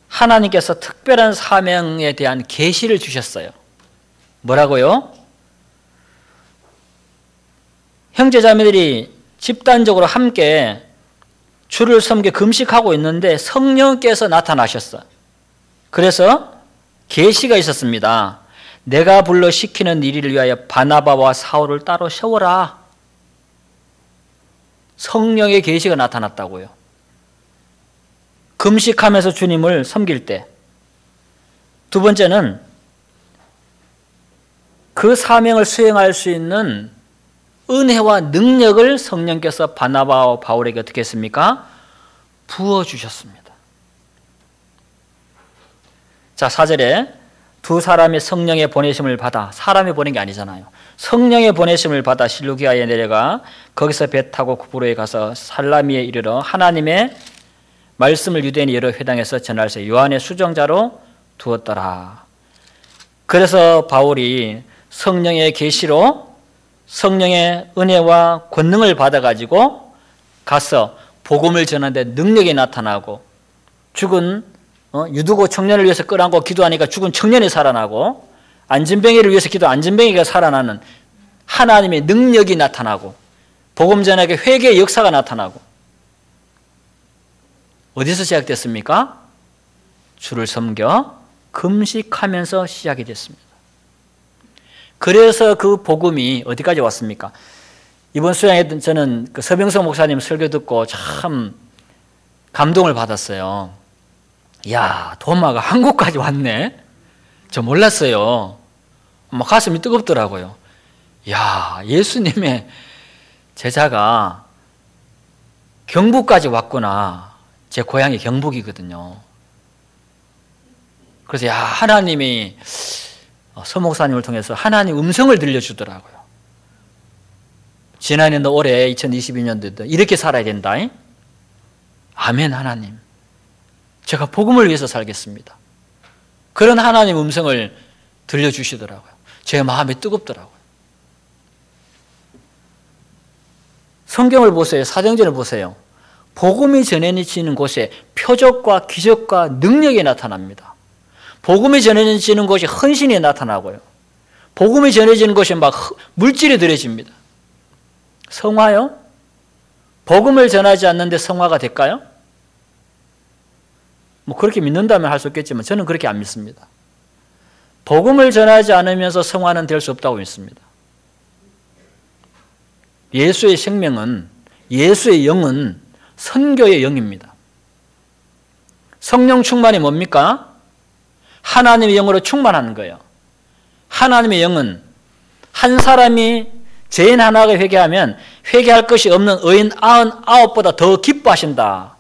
하나님께서 특별한 사명에 대한 계시를 주셨어요. 뭐라고요? 형제자매들이 집단적으로 함께 주를 섬겨 금식하고 있는데 성령께서 나타나셨어요. 그래서 계시가 있었습니다. 내가 불러 시키는 일을 위하여 바나바와 사울을 따로 세워라. 성령의 계시가 나타났다고요. 금식하면서 주님을 섬길 때. 두 번째는 그 사명을 수행할 수 있는 은혜와 능력을 성령께서 바나바와 바울에게 어떻게 했습니까? 부어주셨습니다. 자, 4절에 두 사람의 성령의 보내심을 받아, 사람이 보낸 게 아니잖아요. 성령의 보내심을 받아 실루기아에 내려가 거기서 배 타고 구브로에 가서 살라미에 이르러 하나님의 말씀을 유대인의 여러 회당에서 전할세 요한의 수정자로 두었더라. 그래서 바울이 성령의 계시로 성령의 은혜와 권능을 받아가지고 가서 복음을 전하는데 능력이 나타나고, 죽은 유두고 청년을 위해서 끌어안고 기도하니까 죽은 청년이 살아나고, 안진뱅이를 위해서 기도 안진뱅이가 살아나는 하나님의 능력이 나타나고, 복음 전하게 회개의 역사가 나타나고. 어디서 시작됐습니까? 주를 섬겨 금식하면서 시작이 됐습니다. 그래서 그 복음이 어디까지 왔습니까? 이번 수양회 저는 그 서병석 목사님 설교 듣고 참 감동을 받았어요. 야, 도마가 한국까지 왔네? 저 몰랐어요. 막 가슴이 뜨겁더라고요. 야, 예수님의 제자가 경북까지 왔구나. 제 고향이 경북이거든요. 그래서 야, 하나님이 서 목사님을 통해서 하나님 음성을 들려주더라고요. 지난해도 올해 2022년도에도 이렇게 살아야 된다. 아멘 하나님. 제가 복음을 위해서 살겠습니다. 그런 하나님 음성을 들려주시더라고요. 제 마음이 뜨겁더라고요. 성경을 보세요. 사도행전을 보세요. 복음이 전해지는 곳에 표적과 기적과 능력이 나타납니다. 복음이 전해지는 곳이 헌신이 나타나고요. 복음이 전해지는 곳이 막 물질이 들여집니다. 성화요? 복음을 전하지 않는데 성화가 될까요? 뭐 그렇게 믿는다면 할 수 있겠지만 저는 그렇게 안 믿습니다. 복음을 전하지 않으면서 성화는 될 수 없다고 믿습니다. 예수의 생명은, 예수의 영은 선교의 영입니다. 성령 충만이 뭡니까? 하나님의 영으로 충만하는 거예요. 하나님의 영은 한 사람이 죄인 하나가 회개하면 회개할 것이 없는 의인 99보다 더 기뻐하신다.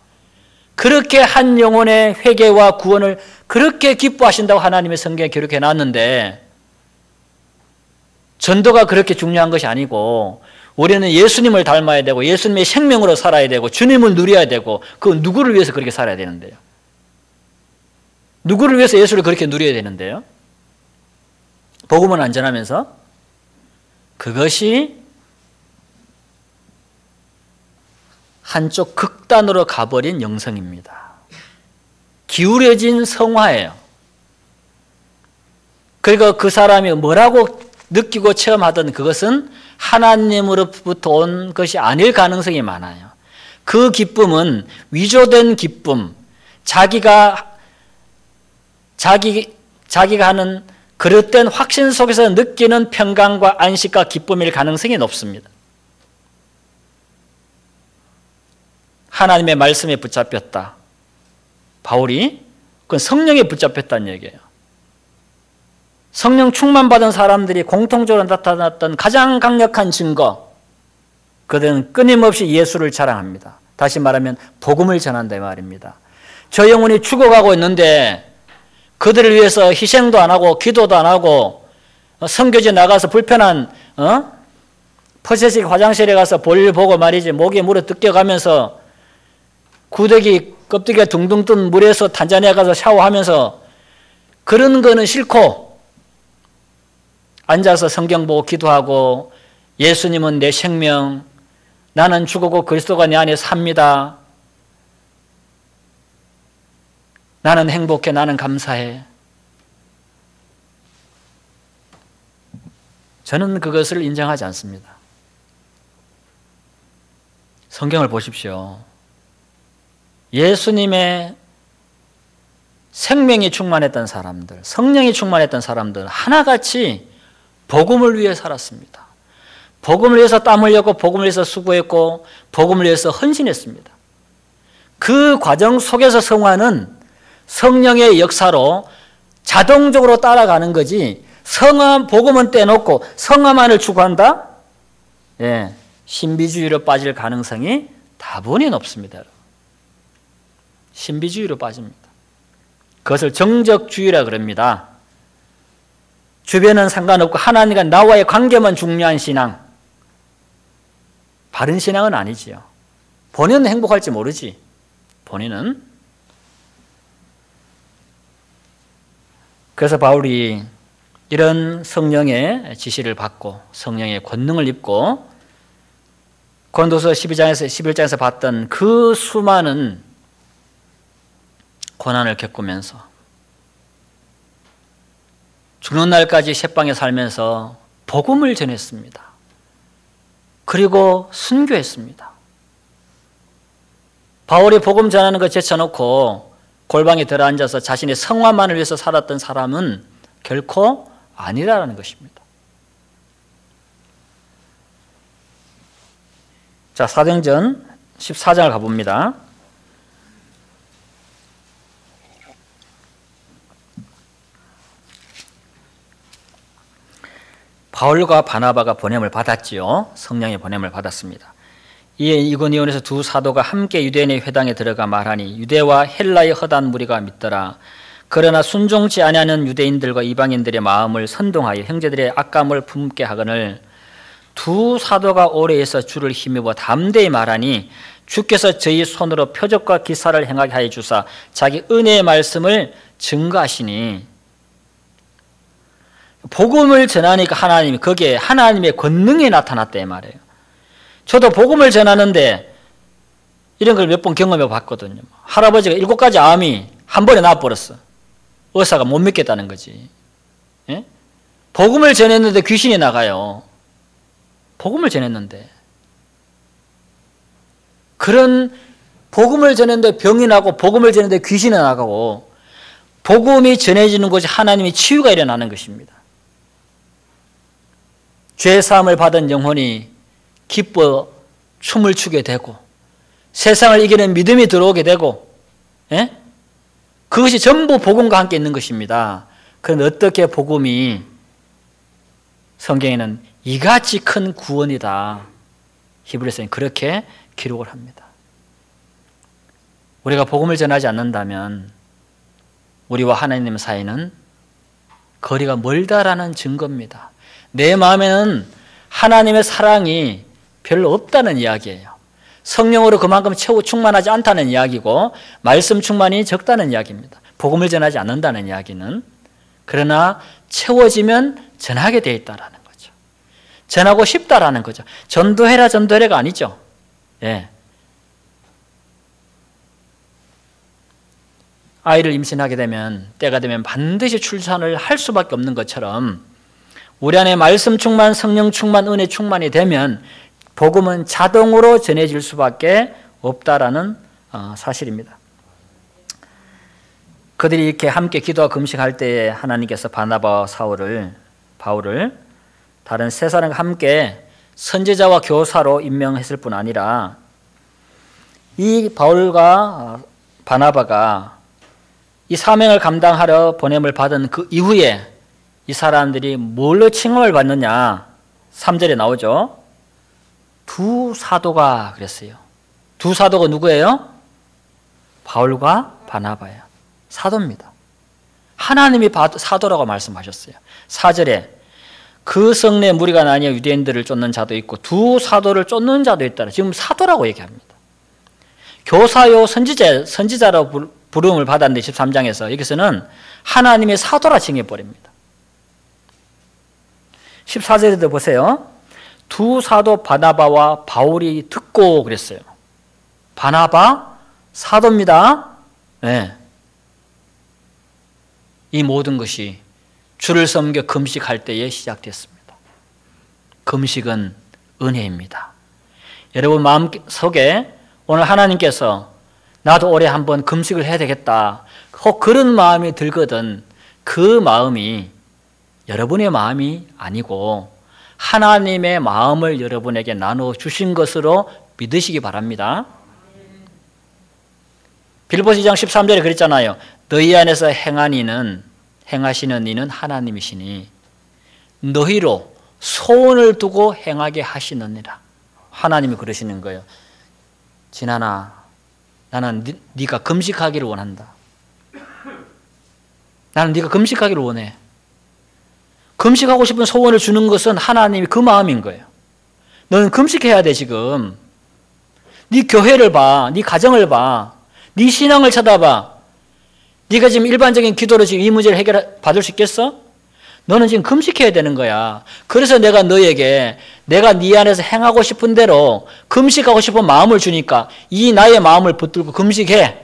그렇게 한 영혼의 회개와 구원을 그렇게 기뻐하신다고 하나님의 성경에 기록해 놨는데, 전도가 그렇게 중요한 것이 아니고 우리는 예수님을 닮아야 되고 예수님의 생명으로 살아야 되고 주님을 누려야 되고, 그 누구를 위해서 그렇게 살아야 되는데요? 누구를 위해서 예수를 그렇게 누려야 되는데요? 복음은 안전하면서 그것이 한쪽 극단으로 가버린 영성입니다. 기울여진 성화예요. 그리고 그 사람이 뭐라고 느끼고 체험하던 그것은 하나님으로부터 온 것이 아닐 가능성이 많아요. 그 기쁨은 위조된 기쁨, 자기가 하는 그릇된 확신 속에서 느끼는 평강과 안식과 기쁨일 가능성이 높습니다. 하나님의 말씀에 붙잡혔다. 바울이 그건 성령에 붙잡혔다는 얘기예요. 성령 충만받은 사람들이 공통적으로 나타났던 가장 강력한 증거, 그들은 끊임없이 예수를 자랑합니다. 다시 말하면 복음을 전한다 이 말입니다. 저 영혼이 죽어가고 있는데 그들을 위해서 희생도 안 하고 기도도 안 하고 선교지 나가서 불편한 퍼세식 화장실에 가서 볼일 보고 말이지, 목에 물에 뜯겨가면서 구더기 껍데기가 둥둥 뜬 물에서 탄자니아 가서 샤워하면서 그런 거는 싫고 앉아서 성경 보고 기도하고 예수님은 내 생명, 나는 죽었고 그리스도가 내 안에 삽니다. 나는 행복해, 나는 감사해. 저는 그것을 인정하지 않습니다. 성경을 보십시오. 예수님의 생명이 충만했던 사람들, 성령이 충만했던 사람들 하나같이 복음을 위해 살았습니다. 복음을 위해서 땀 흘렸고 복음을 위해서 수고했고 복음을 위해서 헌신했습니다. 그 과정 속에서 성화는 성령의 역사로 자동적으로 따라가는 거지, 성화, 복음은 떼놓고 성화만을 추구한다? 예, 신비주의로 빠질 가능성이 다분히 높습니다. 신비주의로 빠집니다. 그것을 정적주의라 그럽니다. 주변은 상관없고 하나님과 나와의 관계만 중요한 신앙. 바른 신앙은 아니지요. 본인은 행복할지 모르지. 본인은. 그래서 바울이 이런 성령의 지시를 받고 성령의 권능을 입고 고린도서 11장에서 봤던 그 수많은 고난을 겪으면서 죽는 날까지 셋방에 살면서 복음을 전했습니다. 그리고 순교했습니다. 바울이 복음 전하는 거 제쳐놓고 골방에 들어앉아서 자신의 성화만을 위해서 살았던 사람은 결코 아니라는 것입니다. 자, 사도행전 14장을 가봅니다. 바울과 바나바가 보냄을 받았지요. 성령의 보냄을 받았습니다. 이에 이고니온에서 두 사도가 함께 유대인의 회당에 들어가 말하니 유대와 헬라의 허다한 무리가 믿더라. 그러나 순종치 아니하는 유대인들과 이방인들의 마음을 선동하여 형제들의 악감을 품게 하거늘 두 사도가 오래 있어 주를 힘입어 담대히 말하니 주께서 저희 손으로 표적과 기사를 행하게 하여 주사 자기 은혜의 말씀을 증거하시니 복음을 전하니까 하나님이 거기에 하나님의 권능이 나타났다 이 말이에요. 저도 복음을 전하는데 이런 걸 몇 번 경험해 봤거든요. 할아버지가 7가지 암이 한 번에 나와버렸어. 의사가 못 믿겠다는 거지. 예? 복음을 전했는데 귀신이 나가요. 복음을 전했는데. 그런 복음을 전했는데 병이 나고 복음을 전했는데 귀신이 나가고 복음이 전해지는 곳이 하나님의 치유가 일어나는 것입니다. 죄사함을 받은 영혼이 기뻐 춤을 추게 되고 세상을 이기는 믿음이 들어오게 되고 예? 그것이 전부 복음과 함께 있는 것입니다. 그런데 어떻게 복음이 성경에는 이같이 큰 구원이다. 히브리서는 그렇게 기록을 합니다. 우리가 복음을 전하지 않는다면 우리와 하나님 사이는 거리가 멀다라는 증거입니다. 내 마음에는 하나님의 사랑이 별로 없다는 이야기예요. 성령으로 그만큼 충만하지 않다는 이야기고 말씀 충만이 적다는 이야기입니다. 복음을 전하지 않는다는 이야기는. 그러나 채워지면 전하게 돼 있다라는 거죠. 전하고 싶다라는 거죠. 전도해라 전도해라가 아니죠. 예. 아이를 임신하게 되면 때가 되면 반드시 출산을 할 수밖에 없는 것처럼 우리 안에 말씀 충만, 성령 충만, 은혜 충만이 되면 복음은 자동으로 전해질 수밖에 없다라는 사실입니다. 그들이 이렇게 함께 기도와 금식할 때에 하나님께서 바나바와 바울을 다른 세 사람과 함께 선지자와 교사로 임명했을 뿐 아니라 이 바울과 바나바가 이 사명을 감당하려 보냄을 받은 그 이후에 이 사람들이 뭘로 칭함을 받느냐? 3절에 나오죠. 두 사도가 그랬어요. 두 사도가 누구예요? 바울과 바나바예요. 사도입니다. 하나님이 사도라고 말씀하셨어요. 4절에 그 성내 무리가 나뉘어 유대인들을 쫓는 자도 있고 두 사도를 쫓는 자도 있다. 지금 사도라고 얘기합니다. 교사요 선지자로 부름을 받았는데 13장에서 여기서는 하나님의 사도라 칭해버립니다. 14절에도 보세요. 두 사도 바나바와 바울이 듣고 그랬어요. 바나바 사도입니다. 네. 이 모든 것이 주를 섬겨 금식할 때에 시작됐습니다. 금식은 은혜입니다. 여러분 마음속에 오늘 하나님께서 나도 올해 한번 금식을 해야 되겠다. 혹 그런 마음이 들거든 그 마음이 여러분의 마음이 아니고 하나님의 마음을 여러분에게 나누어 주신 것으로 믿으시기 바랍니다. 빌보서 2장 13절에 그랬잖아요. 너희 안에서 행하시는 이는 하나님이시니 너희로 소원을 두고 행하게 하시느니라. 하나님이 그러시는 거예요. 진아나 나는 네가 금식하기를 원한다. 나는 네가 금식하기를 원해. 금식하고 싶은 소원을 주는 것은 하나님이 그 마음인 거예요. 너는 금식해야 돼 지금. 네 교회를 봐. 네 가정을 봐. 네 신앙을 쳐다봐. 네가 지금 일반적인 기도로 지금 이 문제를 받을 수 있겠어? 너는 지금 금식해야 되는 거야. 그래서 내가 너에게 내가 네 안에서 행하고 싶은 대로 금식하고 싶은 마음을 주니까 이 나의 마음을 붙들고 금식해.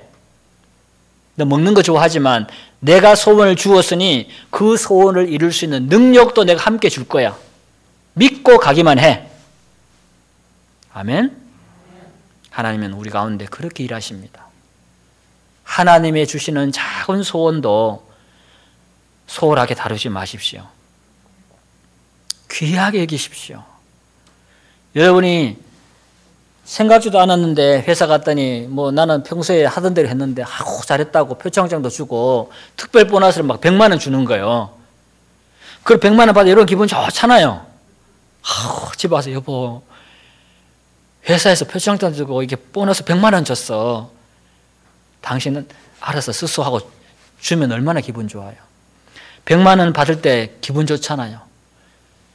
너 먹는 거 좋아하지만 내가 소원을 주었으니 그 소원을 이룰 수 있는 능력도 내가 함께 줄 거야. 믿고 가기만 해. 아멘. 하나님은 우리 가운데 그렇게 일하십니다. 하나님의 주시는 작은 소원도 소홀하게 다루지 마십시오. 귀하게 여기십시오. 여러분이 생각지도 않았는데 회사 갔더니 뭐 나는 평소에 하던 대로 했는데 하고 잘했다고 표창장도 주고 특별 보너스를 막 100만 원 주는 거예요. 그걸 100만 원 받아 이런 기분 좋잖아요. 집에 와서 여보 회사에서 표창장 주고 이게 보너스 100만 원 줬어. 당신은 알아서 스스로하고 주면 얼마나 기분 좋아요. 100만 원 받을 때 기분 좋잖아요.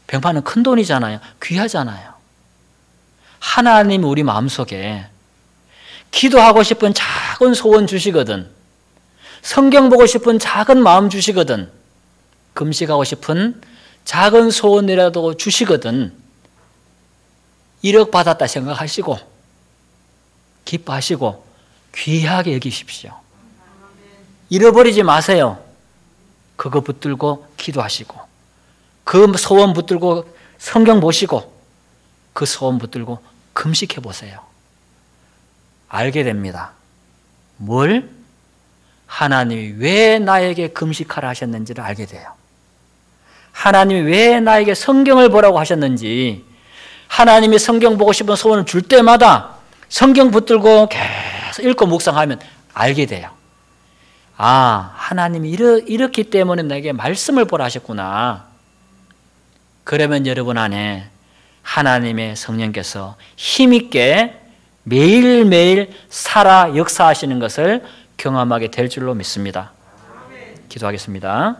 100만 원 큰 돈이잖아요. 귀하잖아요. 하나님 우리 마음속에 기도하고 싶은 작은 소원 주시거든. 성경 보고 싶은 작은 마음 주시거든. 금식하고 싶은 작은 소원이라도 주시거든. 1억 받았다 생각하시고 기뻐하시고 귀하게 여기십시오. 잃어버리지 마세요. 그거 붙들고 기도하시고 그 소원 붙들고 성경 보시고 그 소원 붙들고 금식해 보세요. 알게 됩니다. 뭘? 하나님이 왜 나에게 금식하라 하셨는지를 알게 돼요. 하나님이 왜 나에게 성경을 보라고 하셨는지, 하나님이 성경 보고 싶은 소원을 줄 때마다 성경 붙들고 계속 읽고 묵상하면 알게 돼요. 아, 하나님이 이렇기 때문에 내게 말씀을 보라 하셨구나. 그러면 여러분 안에 하나님의 성령께서 힘있게 매일매일 살아 역사하시는 것을 경험하게 될 줄로 믿습니다. 기도하겠습니다.